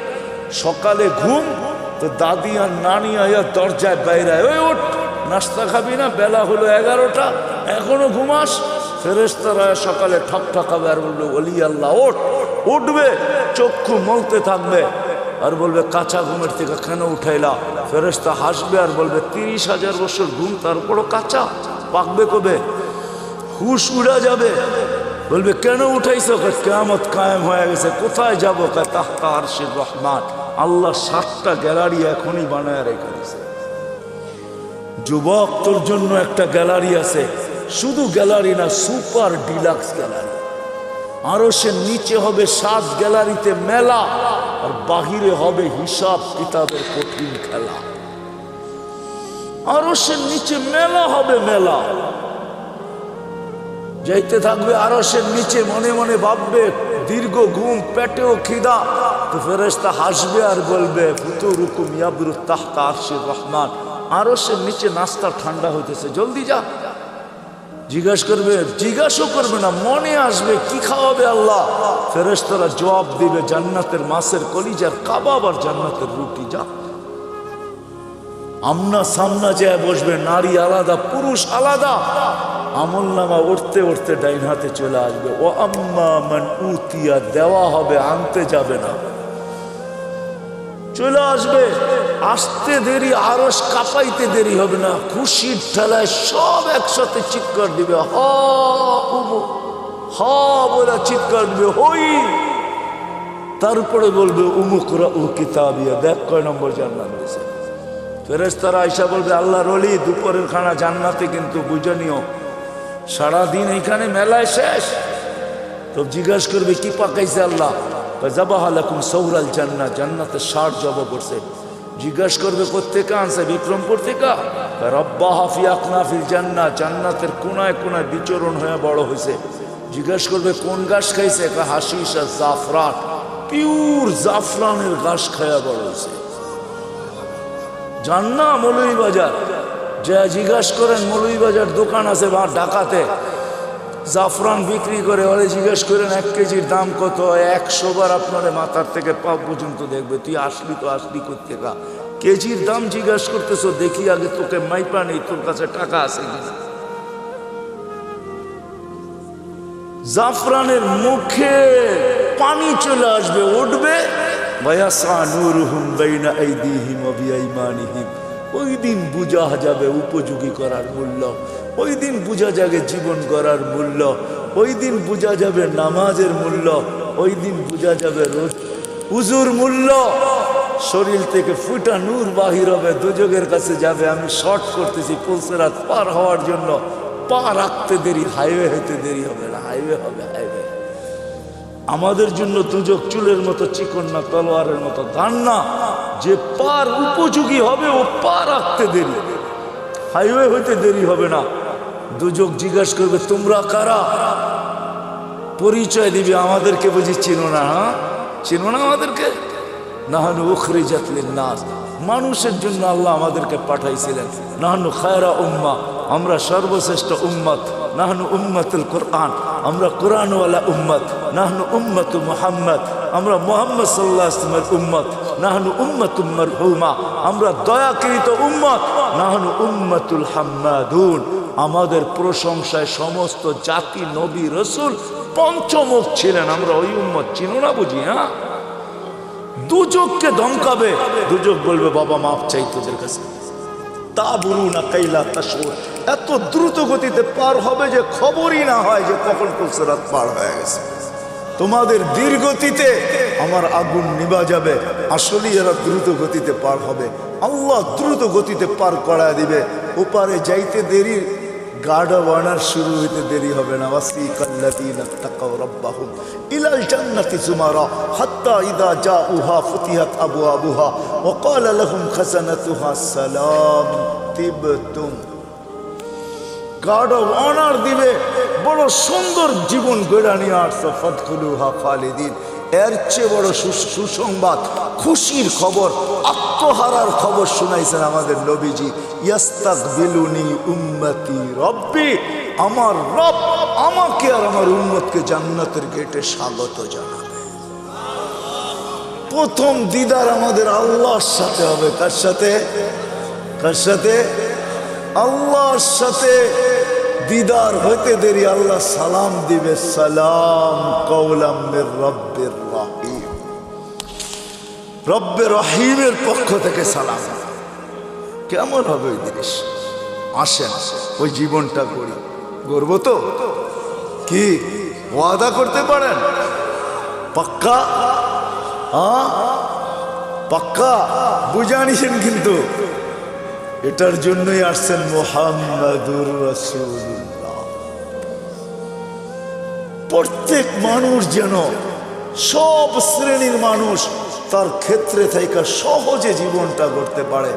সকালে ঘুম তো দাদি আর নানি আয়া দরজায় বাইরায়, ওই ওঠ, নাস্তা খাবি না? বেলা হলো 11টা, এখনো ঘুমাস? ফেরেশতারা সকালে ঠক ঠকাবে আর বলবে, ওলি আল্লাহ ওঠ। উঠবে, চক্ষু মলতে থাকবে আর বলবে, কাঁচা ঘুমের থেকে কেন উঠাইলা? ফেরেশতা হাসবে আর বলবে, 30,000 বছর ঘুম, তারপরও কাঁচা, পাকবে কবে? হুশ উড়া যাবে। বলবে, কেন উঠাইছো? কিয়ামত কায়েম হয়ে গেছে। কোথায় যাবো? তাহতা আরশির রহমান। আল্লাহ 7টা গ্যালারি এখনই বানায় রেখে দিয়েছে। যুবক, তোর জন্য একটা গ্যালারি আছে, শুধু গ্যালারি না, সুপার ডিলাক্স গ্যালারি। আরশের নিচে হবে 7 গ্যালারিতে মেলা, আর বাহিরে হবে হিসাব কিতাবের কঠিন খেলা। আরশের নিচে মেলা হবে, মেলা। যাইতে থাকবে আরশের নিচে, মনে মনে ভাববে, দীর্ঘ ঘুম, পেটেও খিদা। তো ফেরেশতা হাসবে আর বলবে, ফুতুরুকুম ইয়াবরু তাহতা আরশির রহমান, আরশের নিচে নাস্তা ঠান্ডা হইতেছে, জলদি যা। জিজ্ঞাসা করবে না, মনে আসবে কি খাওয়াবে আল্লাহ। ফেরেশতারা জবাব দিবে, জান্নাতের মাছের কলিজার কাবাব আর জান্নাতের রুটি, যা। আমনা সামনা যায় বসবে, নারী আলাদা পুরুষ আলাদা, আমল নামা উঠতে উঠতে ডাইন হাতে চলে আসবে। ও আম্মা মান উতিয়া, দেওয়া হবে, আনতে যাবে না, চলে আসবে। আসতে দেরি, আরশ কাঁপাইতে দেরি হবে না, খুশির ঠেলায় সব একসাথে চিৎকার দিবে, হা বলে চিৎকার দিবে, হই। তারপরে বলবে উমুকরা ও কিতাবিয়া, দেখ কয় নম্বর জান্নাত দিয়েছে। ফেরেশতারা আয়েশা বলবে আল্লাহর ওলি, দুপুরের খানা জান্নাতে, কিন্তু বুঝে নিও সারাদিন এইখানে মেলায় শেষ। তো জিজ্ঞাসা করবে কি পাকাইছে আল্লাহ? জাবাহা লাকুম সৌরাল জান্নাত, জান্নাতের 60 জবা করছে। জিজ্ঞাসা করবে কোত্থেকে আনছে? বিক্রমপুর থেকে। রব্বাহা ফি আকনাফিল জান্নাত, জান্নাতের কোনায় কোনায় বিচরণ হয়ে বড় হয়েছে। জিজ্ঞাসা করবে কোন ঘাস খাইছে? হাশিশ আর জাফরান, পিওর জাফরানের ঘাস খায়া বড় হয়েছে। জান না মৌলভীবাজার যা জিজ্ঞাসা করেন, মৌলভীবাজার দোকান আছে বা ঢাকাতে জাফরান বিক্রি করে, ওরে জিজ্ঞেস করেন 1 কেজির দাম কত? 100 বার আপনার মাথার থেকে পা পর্যন্ত দেখবে, তুই আসলি তো আসলি কোত্থেকা? কেজির দাম জিজ্ঞাসা করতেছো, দেখি আগে তোকে মাইপা নেই, তোর কাছে টাকা আছে কিনা। জাফরানের মুখে পানি চলে আসবে, উঠবে। ওয়ায়াসা নূরুহুম বাইনা আইদিহিম ওয়া বিআইমানিহিম, ওই দিন বুঝা যাবে উপযোগী করার মূল্য, ওই দিন বুঝা যাবে জীবন করার মূল্য, ওই দিন বুঝা যাবে নামাজের মূল্য, ওই দিন বুঝা যাবে উজুর মূল্য। শরীর থেকে ফুটা নূর বাহির হবে, দুজকের কাছে যাবে। আমি শর্ট করতেছি, পুলসেরাত পার হওয়ার জন্য পা রাখতে দেরি, হাইওয়ে হইতে দেরি হবে না, হাইওয়ে হবে, হাইওয়ে। আমাদের জন্য দুজক চুলের মতো চিকন না, তলোয়ারের মতো ধান না, যে পার উপযোগী হবে ও পা রাখতে দেরি, হাইওয়ে হইতে দেরি হবে না। দুজক জিজ্ঞাসা করবে তোমরা কারা? পরিচয় দিবে, আমাদেরকে বুঝি চিনো না? হ্যাঁ চিনো না আমাদেরকে? নাহানু উখরিজাত লিন্নাস, মানুষের জন্য আল্লাহ আমাদেরকে পাঠাইছিলেন। নাহানু খায়রা উম্মাহ, আমরা সর্বশ্রেষ্ঠ উম্মত। নাহনু উম্মতুল কোরআন, আমরা কোরআনওয়ালা উম্মত। নাহনু উম্মতু মুহাম্মদ, আমরা মুহাম্মদ সাল্লাল্লাহু আলাইহি ওয়াসাল্লামের উম্মত। নাহনু উম্মতুম মারহুমা, আমরা দয়াকৃত উম্মত। নাহনু উম্মতুল হাম্মাদুন, আমাদের প্রশংসায় সমস্ত জাতি নবী রসুল পঞ্চমুখ ছিলেন, আমরা ওই উম্মত। চিনো না বুঝি? হ্যাঁ, দুজককে ধমকাবে, দুজক বলবে বাবা মাফ চাই তোদের কাছে। তা বলু না কাইলা তাশউর, এত দ্রুত গতিতে পার হবে যে খবরই না হয় যে কখন পুলসেরাত পার হয়ে গেছে। তোমাদের ধীর গতিতে আমার আগুন নিভা যাবে, আসলেই এরা দ্রুত গতিতে পার হবে। আল্লাহ দ্রুত গতিতে পার করায় দিবে। ওপারে যাইতে দেরি, গাড়া বানার শুরু হইতে দেরি হবে না। ওয়াসিকাল্লাযীনা তাকাউ রাব্বাহুম ইলাল জান্নাতি যুমারা হাত্তা ইযা জাউহা ফুতিহাত আবওয়াবুহা ওয়া ক্বালা লাহুম খাযানাতুহা সালাম তিবতুম। গাড়া বানার দিবে, বড় সুন্দর জীবন গড়া নিয়ে আসছো, ফাদখুলুহা খালিদিন। এর চেয়ে বড় সুসংবাদ, খুশির খবর, আত্মহারার খবর শুনাইছেন আমাদের নবীজি। ইয়াস্তাকবিলুনি উম্মতি রব্বি, আমার রব আমাকে আর আমার উম্মতকে জান্নাতের গেটে স্বাগত জানাবে। প্রথম দিদার আমাদের আল্লাহর সাথে হবে। কার সাথে? কার সাথে? আল্লাহর সাথে। দিদার হইতে দেরি আল্লাহ সালাম দিবে, সালাম কওলাম মির রব্বির রহিম, রব্বে রহিমের পক্ষ থেকে সালাম। কেমন হবে ওই জিনিস? আসেন ওই জীবনটা করি, গর্ব তো কি ওয়াদা করতে পারেন? পাক্কা? হ্যাঁ পাক্কা, বুঝানিছেন কিন্তু। এটার জন্যই আসছেন মুহাম্মাদুর রাসূলুল্লাহ। প্রত্যেক মানুষ যেন, সব শ্রেণীর মানুষ তার ক্ষেত্রে থেকে সহজে জীবনটা করতে পারে।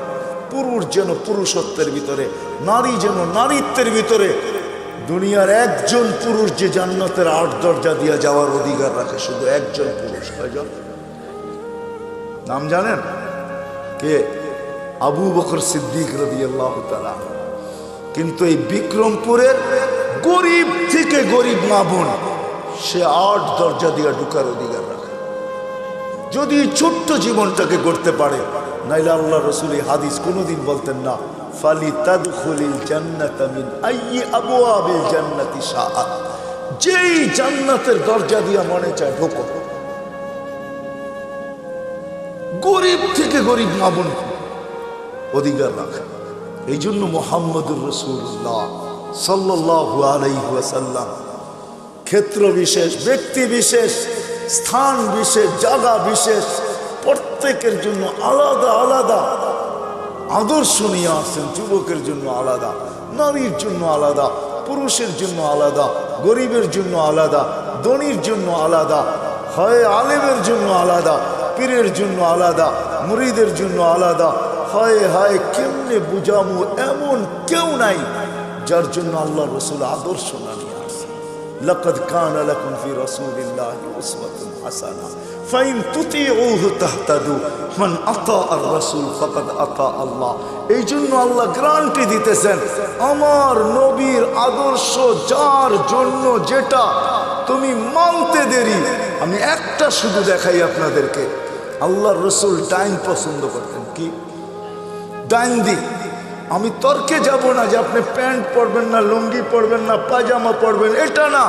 পুরুষ যেন পুরুষত্বের ভিতরে, নারী যেন নারীত্বের ভিতরে। দুনিয়ার একজন পুরুষ যে জান্নাতের 8 দরজা দিয়ে যাওয়ার অধিকার রাখে, শুধু একজন পুরুষ। কয়জন? নাম জানেন? কে? আবু বকর সিদ্দিক রাদিয়াল্লাহু তাআলা। কিন্তু এই বিক্রমপুরের গরিব থেকে গরিব মা বোন, সে 8 দরজা দিয়ে ঢুকার অধিকার রাখে, যদি ছোট্ট জীবনটাকে করতে পারে। নাইলে আল্লাহ রসুল এই হাদিস কোনোদিন বলতেন না, ফালিতাদখুলিল জান্নাতা মিন আইয়ি আবওয়াবিল জান্নাতি শাআত, যেই জান্নাতের দরজা দিয়া মনে চায় ঢোকো। গরিব থেকে গরিব মা বোন অধিকার রাখে। এই জন্য মুহাম্মদুর রাসূলুল্লাহ সাল্লাল্লাহু আলাইহি ওয়াসাল্লাম ক্ষেত্র বিশেষ, ব্যক্তি বিশেষ, স্থান বিশেষ, জায়গা বিশেষ, প্রত্যেকের জন্য আলাদা আলাদা আদর্শ নিয়ে আসছেন। যুবকের জন্য আলাদা, নারীর জন্য আলাদা, পুরুষের জন্য আলাদা, গরিবের জন্য আলাদা, ধনীর জন্য আলাদা, হয় আলেমের জন্য আলাদা, পীরের জন্য আলাদা, মুরিদের জন্য আলাদা। হায় হায়, কেমনে বুঝামু, এমন কেউ নাই যার জন্য আল্লাহ রসুল আদর্শ না নিয়ে আসে। লাকাদ কানা লাকুম ফি রাসূলিল্লাহি উসওয়াতুন হাসানাহ ফাইন তুতিউহু তাহতাদু মান আতা আর রাসূল ফাকাদ আতা আল্লাহ। এই জন্য আল্লাহ গ্যারান্টি দিতেছেন, আমার নবীর আদর্শ যার জন্য যেটা তুমি মানতে দেরি। আমি একটা শুধু দেখাই আপনাদেরকে, আল্লাহ রসুল ডাইন পছন্দ করতেন। কি ডাইন দিক? আমি তর্কে যাব না যে আপনি প্যান্ট পরবেন না, লুঙ্গি পরবেন না, পায়জামা পরবেন, এটা না।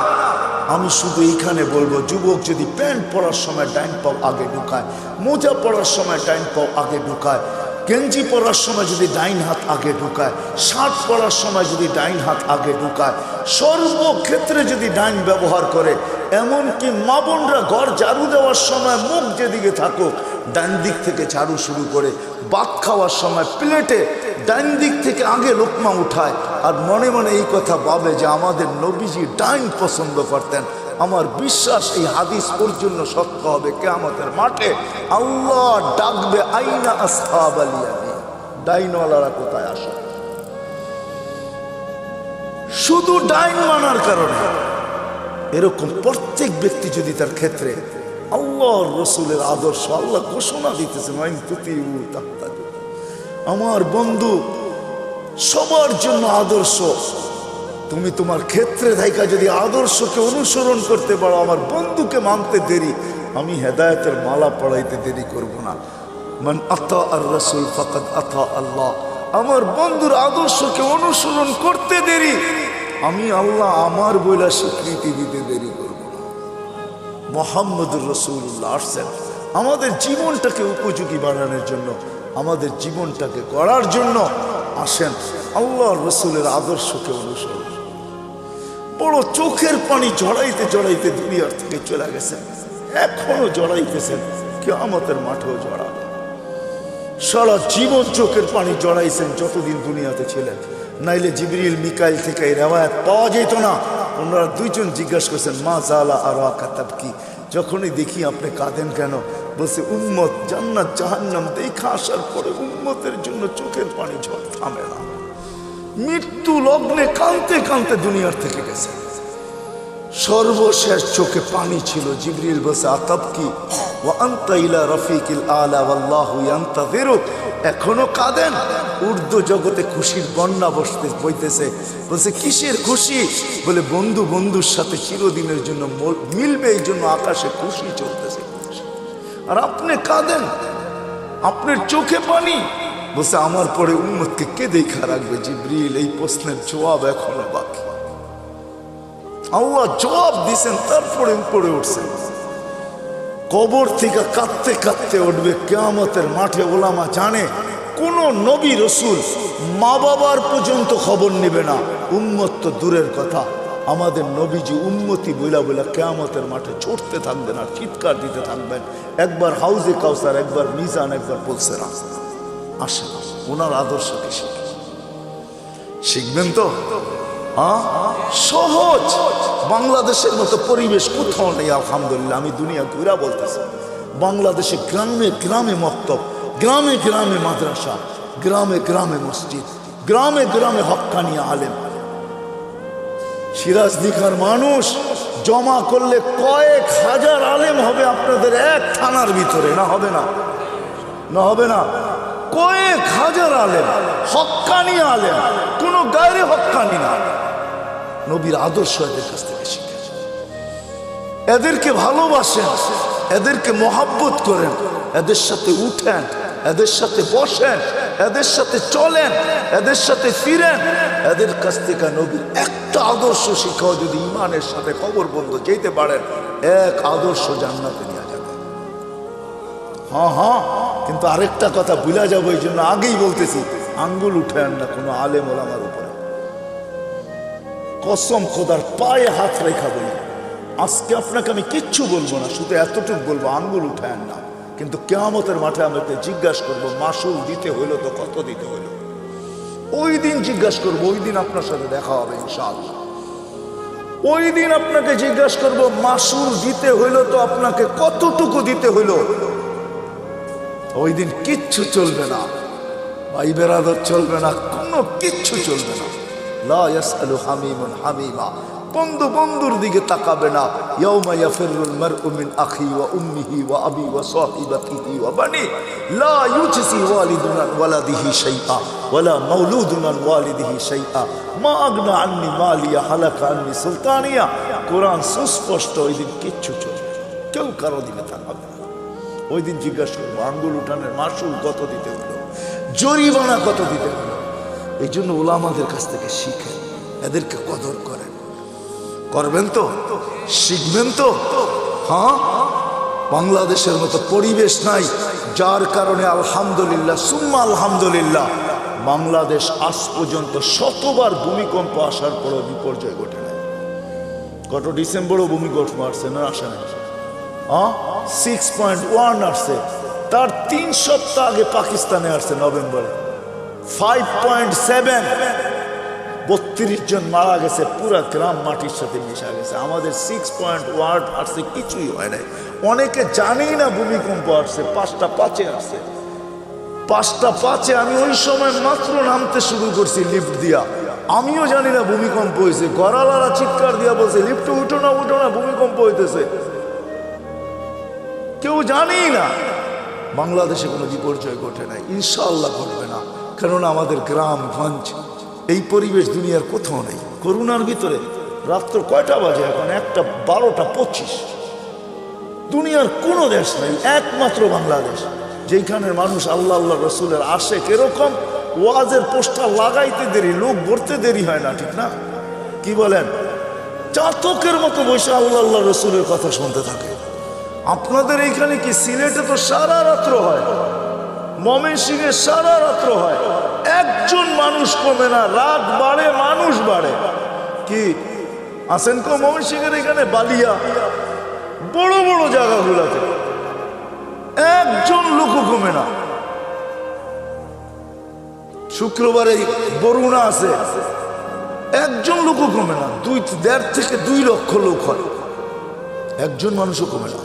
আমি শুধু এইখানে বলবো, যুবক যদি প্যান্ট পরার সময় ডাইন পাও আগে ঢুকায়, মোজা পরার সময় ডাইন পাও আগে ঢুকায়, গেঞ্জি পরার সময় যদি ডাইন হাত আগে ঢুকায়, শার্ট পরার সময় যদি ডাইন হাত আগে ঢুকায়, সর্বক্ষেত্রে যদি ডাইন ব্যবহার করে, এমনকি মা বোনরা ঘর ঝাড়ু দেওয়ার সময় মুখ যেদিকে থাকুক ডাইন দিক থেকে ঝাড়ু শুরু করে, ভাত খাওয়ার সময় প্লেটে ডাইন দিক থেকে আগে লোকমা উঠায়, আর মনে মনে এই কথা ভাবে যে আমাদের নবীজি ডাইন পছন্দ করতেন। আমার বিশ্বাস এই হাদিস ওর জন্য সত্য হবে। কিয়ামতের মাঠে আল্লাহ ডাকবে, আইনা আসহাবাল ইয়ামিন, ডাইনওয়ালারা কোথায় আসে? শুধু ডাইন মানার কারণে। এরকম প্রত্যেক ব্যক্তি যদি তার ক্ষেত্রে আল্লাহর রসুলের আদর্শ, আল্লাহ ঘোষণা দিতেছেন, আমার বন্ধু সবার জন্য আদর্শ। তুমি তোমার ক্ষেত্রে থাইকা যদি আদর্শকে অনুসরণ করতে পারো, আমার বন্ধুকে মানতে দেরি, আমি হেদায়েতের মালা পড়াইতে দেরি করব না। মান আতা আর রাসূল ফাকাদ আতা আল্লাহ। আমার বন্ধুর আদর্শকে অনুসরণ করতে দেরি, আমি আল্লাহ আমার বইলা স্বীকৃতি দিতে দেরি করব না। মুহাম্মদুর রাসূলুল্লাহ আসছেন আমাদের জীবনটাকে উপযোগী বানানোর জন্য, আমাদের জীবনটাকে গড়ার জন্য। আসেন আল্লাহর রসুলের আদর্শকে অনুসরণ। বড় চোখের পানি জড়াইতে জড়াইতে দুনিয়ার থেকে চলে গেছেন, এখনো জড়াইতেছেন, কিয়ামতের মাঠেও জড়াবে। সারা জীবন চোখের পানি জড়াইছেন যতদিন দুনিয়াতে ছিলেন, নাইলে জিবরিল মিকাইল থেকে এই রেওয়ায়াত পাওয়া যেত না। ওনারা দুইজন জিজ্ঞাসা করছেন, মা জালা আরাকা তাবকি, যখনই দেখি আপনি কাঁদেন কেন? বলছে, উম্মত জান্নাত জাহান্নাম দেখা আসার পরে উম্মতের জন্য চোখের পানি ঝড় থামে না। মৃত্যু লগ্নে কাঁদতে কাঁদতে দুনিয়ার থেকে গেছে, সর্বশেষ চোখে পানি ছিল। জিবরিল বলছে, আতাবকি ওয়া আনতা ইলা রাফিকিল আলা ওয়াল্লাহু ইয়ান্তাযিরুক। এখনো কাঁদেন? উর্দু জগতে খুশির বন্যা বইতেছে। বলছে, কিসের খুশি? বলে, বন্ধু বন্ধুর সাথে চিরদিনের জন্য মিলবে, এই জন্য আকাশে খুশি চলতেছে। আর আপনি কাঁদেন, আপনার চোখে পানি। বলছে, আমার পরে উম্মতকে কে দেখা রাখবে? জিবরিল, এই প্রশ্নের জবাব এখনো বাকি। আল্লাহ জবাব দিছেন, তারপরে উপরে উঠছেন। কবর থেকে কাঁদতে কাঁদতে উঠবে কিয়ামতের মাঠে। ওলামা জানে কোন নবী রসুল মা বাবার পর্যন্ত খবর নেবে না, উম্মত তো দূরের কথা। আমাদের নবীজি উম্মতি বইলা বইলা কিয়ামতের মাঠে ছুটতে থাকবেন আর চিৎকার দিতে থাকবেন, একবার হাউজে কাউসার, একবার মিজান, একবার পুলসেরা। আসেন ওনার আদর্শকে শিখবেন তো। সহজ, বাংলাদেশের মতো পরিবেশ কোথাও নেই আলহামদুলিল্লাহ। আমি দুনিয়া ঘুরা বলতেছি, বাংলাদেশে গ্রামে গ্রামে মক্তব, গ্রামে গ্রামে মাদ্রাসা, গ্রামে গ্রামে মসজিদ, গ্রামে গ্রামে হক্কানি আলেম। সিরাজদিঘার মানুষ জমা করলে কয়েক হাজার আলেম হবে আপনাদের এক থানার ভিতরে। না হবে না? না হবে না? কয়েক হাজার আলেম, হক্কানি আলেম, কোনো গায়রে হক্কানি না। নবীর আদর্শ এদের কাছ থেকে শিখেন, এদেরকে ভালোবাসেন, এদেরকে মহাব্বত করেন, এদের সাথে উঠেন, এদের সাথে বসেন, এদের সাথে চলেন, এদের সাথে ফিরেন, এদের কাছ থেকে নবীর একটা আদর্শ শিখাও যদি ইমানের সাথে কবর বন্ধ যেতে পারেন, এক আদর্শ জান্নাতে নিয়ে যাবে। হ্যাঁ হ্যাঁ, কিন্তু আরেকটা কথা ভুলা যাবো, এই জন্য আগেই বলতেছি, আঙ্গুল উঠেন না কোনো আলেম ওলামার উপরে। কসম খোদার পায়ে হাত রেখা বলি, আজকে আপনাকে আমি কিচ্ছু বলবো না, শুধু এতটুকু বলবো, আঙ্গুল উঠেন না। কিন্তু কিয়ামতের মাঠে আমাকে জিজ্ঞাসা করবো, মাসুল দিতে হইলো তো কত দিতে হইলো? ওই দিন জিজ্ঞাসা করবো, ওই দিন আপনার সাথে দেখা হবে ইনশাআল্লাহ। ওই দিন আপনাকে জিজ্ঞাসা করবো, মাসুল দিতে হইলো তো আপনাকে কতটুকু দিতে হইলো? ওই দিন কিচ্ছু চলবে না, ভাই বেরাদর চলবে না, কোনো কিচ্ছু চলবে না। লা ইয়াসআলু হামিমুন হামিমা, বন্ধু বন্ধুর দিকে তাকাবে না। ইয়াউমা ইয়াফিরুল মারউ মিন আখি ওয়া উম্মিহি ওয়া আবি ওয়া সাহিবাতিহি ওয়া বানি লা ইউজসি ওয়ালিদুন আন ওয়ালাদিহি শাইআ ওয়ালা মাউলুদুন আন ওয়ালিদিহি শাইআ মা আগনা আন্নি মালিয়া হালাকা আন্নি সুলতানিয়া। কোরআন সুস্পষ্ট, ওই দিন কিচ্ছু চলবে না, কেউ কারো দিকে তাকাবে না। ওই দিন জিজ্ঞাসা করবো, আঙ্গুল উঠানের মাসুল কত দিতে হলো, জরিমানা কত দিতে হলো। এই জন্য ওলামাদের কাছ থেকে শিখেন, এদেরকে কদর করেন। করবেন তো, শিখবেন তো। হ্যাঁ, বাংলাদেশের মতো পরিবেশ নাই, যার কারণে আলহামদুলিল্লাহ সুম্মা আলহামদুলিল্লাহ বাংলাদেশ আজ পর্যন্ত শতবার ভূমিকম্প আসার পরও বিপর্যয় ঘটে নাই। গত ডিসেম্বরও ভূমিকম্প আসছে না, আসে নাই? 6.1 আসছে, তার 3 সপ্তাহ আগে পাকিস্তানে আসছে নভেম্বরে 5.7, 32 জন মারা গেছে, পুরা গ্রাম মাটির সাথে মিশা গেছে। আমাদের 6.1 আসছে, কিছুই হয় নাই। অনেকে জানেই না ভূমিকম্প আসছে, 5টা 5-এ আসছে। 5টা 5-এ আমি ওই সময় মাত্র নামতে শুরু করছি লিফট দিয়া, আমিও জানি না ভূমিকম্প হয়েছে। গড়ালারা চিৎকার দিয়া বলছে, লিফটে উঠো না উঠো না, ভূমিকম্প হইতেছে। কেউ জানেই না। বাংলাদেশে কোনো বিপর্যয় ঘটে নাই, ইনশাআল্লাহ ঘটবে না, কেননা আমাদের গ্রামগঞ্জ এই পরিবেশ দুনিয়ার কোথাও নেই। করোনার ভিতরে রাত্র কয়টা বাজে এখন? 1:12:25। দুনিয়ার কোনো দেশ নেই, একমাত্র বাংলাদেশ, যেখানের মানুষ আল্লাহ আল্লাহ রসুলের আশেক। এরকম ওয়াজের পোস্টার লাগাইতে দেরি, লোক ভরতে দেরি হয় না, ঠিক না? কি বলেন? চাতকের মতো বসে আল্লাহ আল্লাহ রসুলের কথা শুনতে থাকে। আপনাদের এইখানে কি? সিলেটে তো সারা রাত্র হয়, ময়মনসিংহে সারা রাত্র হয়, একজন মানুষ কমে না, রাত বাড়ে মানুষ বাড়ে। কি আসেন কো ময়মনসিংহের এখানে বালিয়া বড় বড় জায়গাগুলোতে একজন লোকও কমে না। শুক্রবারে বরুণা আছে, একজন লোকও কমে না, 1.5 থেকে 2 লক্ষ লোক হয়, একজন মানুষও কমে না।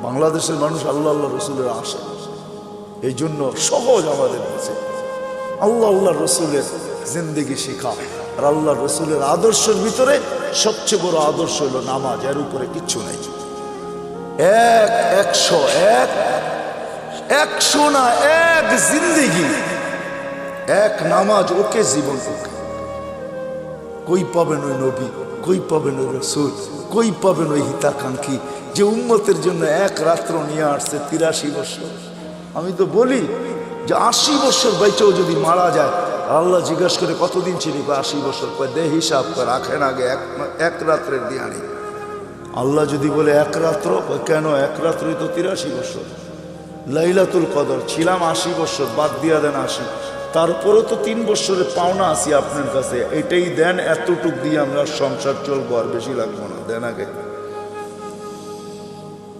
বাংলাদেশের মানুষ আল্লাহ আল্লাহ রসুলের আসে, এই জন্য সহজ আমাদের কাছে আল্লাহ আল্লাহ রসুলের জিন্দেগি শেখা। আর আল্লাহ রসুলের আদর্শের ভিতরে সবচেয়ে বড় আদর্শ হলো নামাজ, এর উপরে কিচ্ছু নেই। 100 না, এক জিন্দেগি, এক নামাজ, ওকে জীবন। ওকে কই পাবেন ওই নবী, কই পাবেন ওই রসুল, কই পাবেন ওই হিতাকাঙ্ক্ষী যে উম্মতের জন্য এক রাত্র নিয়ে আসছে 83 বছর। আমি তো বলি যে 80 বছর বাইচেও যদি মারা যায়, আল্লাহ জিজ্ঞাসা করে কতদিন ছিলি? 80 বছর। দে হিসাব করে রাখেন আগে, এক রাত্রের দিয়ানি। আল্লাহ যদি বলে এক রাত্র, কেন? এক রাত্রই তো 83 বছর। লাইলাতুল কদর ছিলাম 80 বছর, বাদ দিয়া দেন 80, তারপরে তো 3 বছরের পাওনা আছি আপনার কাছে, এটাই দেন, এতটুক দিয়ে আমরা সংসার চলবো, আর বেশি লাগবো না, দেন আগে।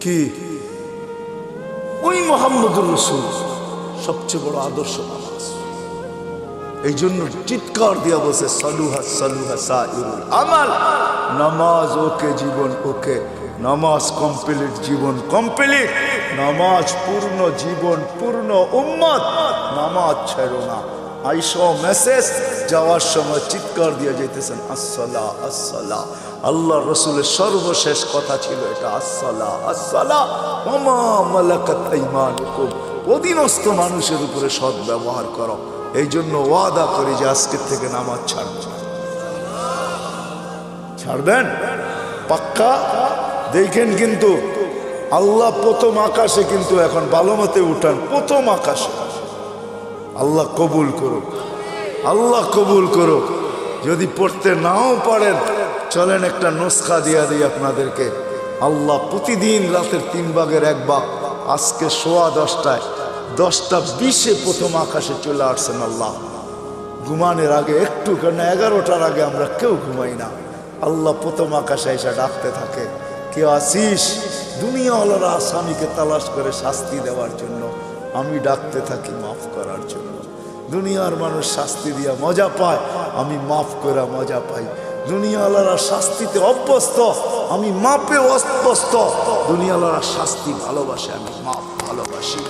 কি ওই মুহাম্মদুর রাসূল সবচেয়ে বড় আদর্শ নামাজ। এই জন্য চিৎকার দিয়া বসে সালুহা সালুহা সাইরুল আমাল, নামাজ ওকে জীবন ওকে, নামাজ কমপ্লিট জীবন কমপ্লিট, নামাজ পূর্ণ জীবন পূর্ণ, উম্মত নামাজ ছেড়ো না। আইসো মেসেজ যাওয়ার সময় চিৎকার দিয়ে যেতেছেন আসসালা আসসালা। আল্লাহ রসুলের সর্বশেষ কথা ছিল এটা, আসসালা আসসালা ওয়া মা মালাকাত আইমানুকুম, অধীনস্থ মানুষের উপরে সৎ ব্যবহার করো। এই জন্য ওয়াদা করি যে আজকের থেকে নামাজ ছাড়বেন। ছাড়বেন পাক্কা? দেখেন কিন্তু আল্লাহ প্রথম আকাশে, কিন্তু এখন ভালো মতে উঠান, প্রথম আকাশে আল্লাহ কবুল করুক, আল্লাহ কবুল করুক। যদি পড়তে নাও পারেন চলেন একটা নুসখা দিয়া দিই আপনাদেরকে। আল্লাহ প্রতিদিন রাতের 3 ভাগের 1 ভাগ, আজকে 10:15 10:20 প্রথম আকাশে চলে আসছেন আল্লাহ। ঘুমানোর আগে একটু, কেন 11টার আগে আমরা কেউ ঘুমাই না। আল্লাহ প্রথম আকাশে এসে ডাকতে থাকে, কেউ আসিস? দুনিয়াওয়ালারা আসামিকে তালাশ করে শাস্তি দেওয়ার জন্য, আমি ডাকতে থাকি মাফ করার জন্য। দুনিয়ার মানুষ শাস্তি দিয়া মজা পায়, আমি মাফ করে মজা পাই। দুনিয়াওয়ালারা শাস্তিতে অভ্যস্ত, আমি মাপে অভ্যস্ত। দুনিয়াওয়ালারা শাস্তি ভালোবাসে, আমি মাপ ভালোবাসি।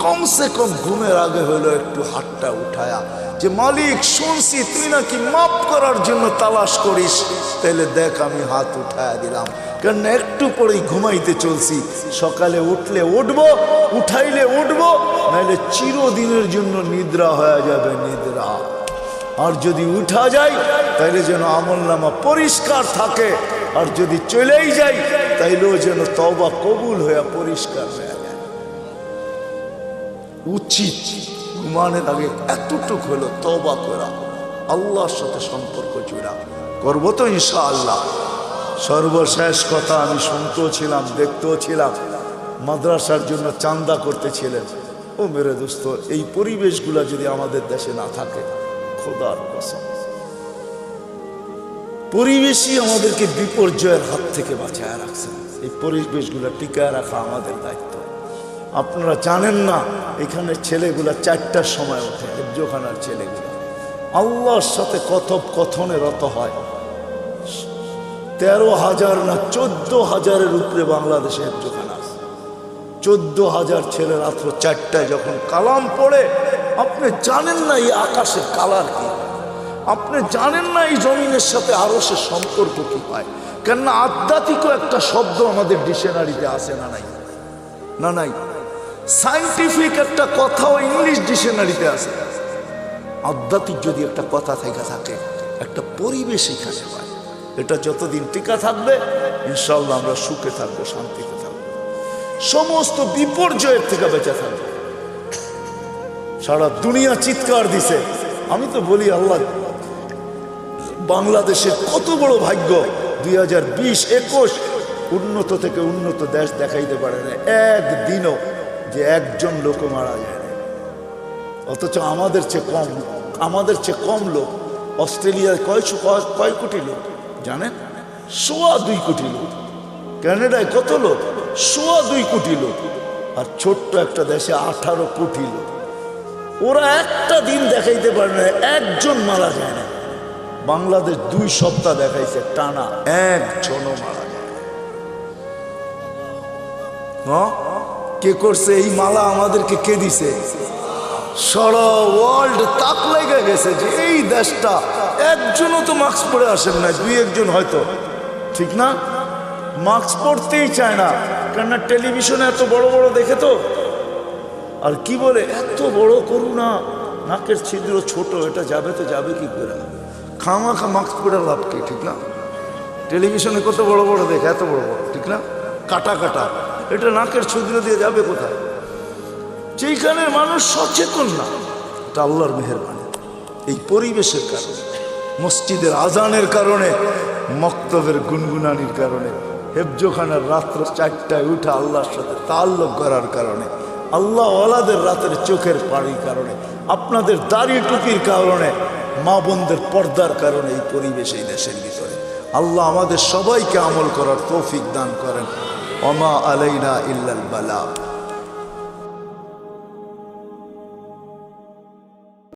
কমসে কম ঘুমের আগে হলো একটু হাতটা উঠায়া যে মালিক শুনছি তুই নাকি মাপ করার জন্য তালাশ করিস, তাইলে দেখ আমি হাত উঠায়া দিলাম। কারণ একটু পরেই ঘুমাইতে চলছি, সকালে উঠলে উঠবো, উঠাইলে উঠবো, নাইলে চিরদিনের জন্য নিদ্রা হয়ে যাবে নিদ্রা। আর যদি উঠা যায় তাইলে যেন আমলনামা পরিষ্কার থাকে, আর যদি চলেই যাই তাইলেও যেন তওবা কবুল হয়ে পরিষ্কার হয়ে যায়। উচিত ঘুমানোর আগে এতটুক হলো তওবা করা, আল্লাহর সাথে সম্পর্ক জোড়া। করবো তো ইনশাআল্লাহ। সর্বশেষ কথা, আমি শুনতেও ছিলাম দেখতেও ছিলাম, মাদ্রাসার জন্য চান্দা করতেছিলেন। ও মেরে দোস্ত, এই পরিবেশগুলো যদি আমাদের দেশে না থাকে, খোদার কসম, পরিবেশই আমাদেরকে বিপর্যয়ের হাত থেকে বাঁচায় রাখছে। এই পরিবেশগুলো টিকায় রাখা আমাদের দায়িত্ব। আপনারা জানেন না, এখানে ছেলেগুলা 4টার সময় ওঠে, হেফজোখানার ছেলেগুলা আল্লাহর সাথে কথোপকথনে রত হয়। 13,000 না 14,000-এর উপরে বাংলাদেশে হেফজোখানা আছে। 14,000 ছেলে রাত্র 4টায় যখন কালাম পড়ে, আপনি জানেন না এই আকাশের কালার কি, আপনি জানেন না এই জমিনের সাথে আরশের সম্পর্ক কি পায়। কেননা আধ্যাত্মিকও একটা শব্দ আমাদের ডিকশনারিতে আছে না নাই? না নাই। সায়েন্টিফিক একটা কথাও ইংলিশ ডিকশনারিতে আছে। আধ্যাত্মিক যদি একটা কথা থেকে থাকে, একটা পরিবেশ এখানে পায়, এটা যতদিন টিকা থাকবে ইনশাআল্লাহ আমরা সুখে থাকবো, শান্তিতে থাকবো, সমস্ত বিপর্যয়ের থেকে বেঁচে থাকবো। সারা দুনিয়া চিৎকার দিছে। আমি তো বলি আল্লাহ, বাংলাদেশের কত বড় ভাগ্য, 2020-21 উন্নত থেকে উন্নত দেশ দেখাইতে পারে না একদিনও যে একজন লোক মারা যায় না। অথচ আমাদের চেয়ে কম লোক। অস্ট্রেলিয়ায় কয় কোটি লোক জানেন? 2.25 কোটি লোক। কানাডায় কত লোক? 2.25 কোটি লোক। আর ছোট্ট একটা দেশে 18 কোটি লোক। ওরা একটা দিন দেখাইতে পারে না একজন মারা যায় না। বাংলাদেশ 2 সপ্তাহ দেখাইছে টানা, একজনও মারা যায় না। হ্যাঁ, কে করছে এই মালা? আমাদেরকে কে দিছে? সারা ওয়ার্ল্ড তাক লেগে গেছে যে এই দেশটা একজনও তো মাস্ক পরে আসেন না, 2-1 হয়তো, ঠিক না? মাস্ক পরতেই চায় না, কেননা টেলিভিশনে এত বড় বড় দেখে তো। আর কি বলে, এত বড় করুণা, নাকের ছিদ্র ছোট, এটা যাবে তো যাবে কি করে? খামাখা মাস্ক পরে লাভ কি, ঠিক না? টেলিভিশনে কত বড় বড় দেখে, এত বড় বড়, ঠিক না? কাটা কাটা, এটা নাকের ছিদ্র দিয়ে যাবে কোথায়? যেখানে মানুষ সচেতন না, এটা আল্লাহর মেহেরবানি। এই পরিবেশের কারণে, মসজিদের আজানের কারণে, মক্তবের গুনগুনানির কারণে, হেফজোখানার রাত্র 4টায় উঠে আল্লাহর সাথে তাআল্লুক করার কারণে, আল্লাহ ওয়ালাদের রাতের চোখের পানির কারণে, আপনাদের দাড়ি টুপির কারণে, মা বোনদের পর্দার কারণে এই পরিবেশ এই দেশের ভিতরে। আল্লাহ আমাদের সবাইকে আমল করার তৌফিক দান করেন। ওমা আলাইনা ইল্লাল বালাগ।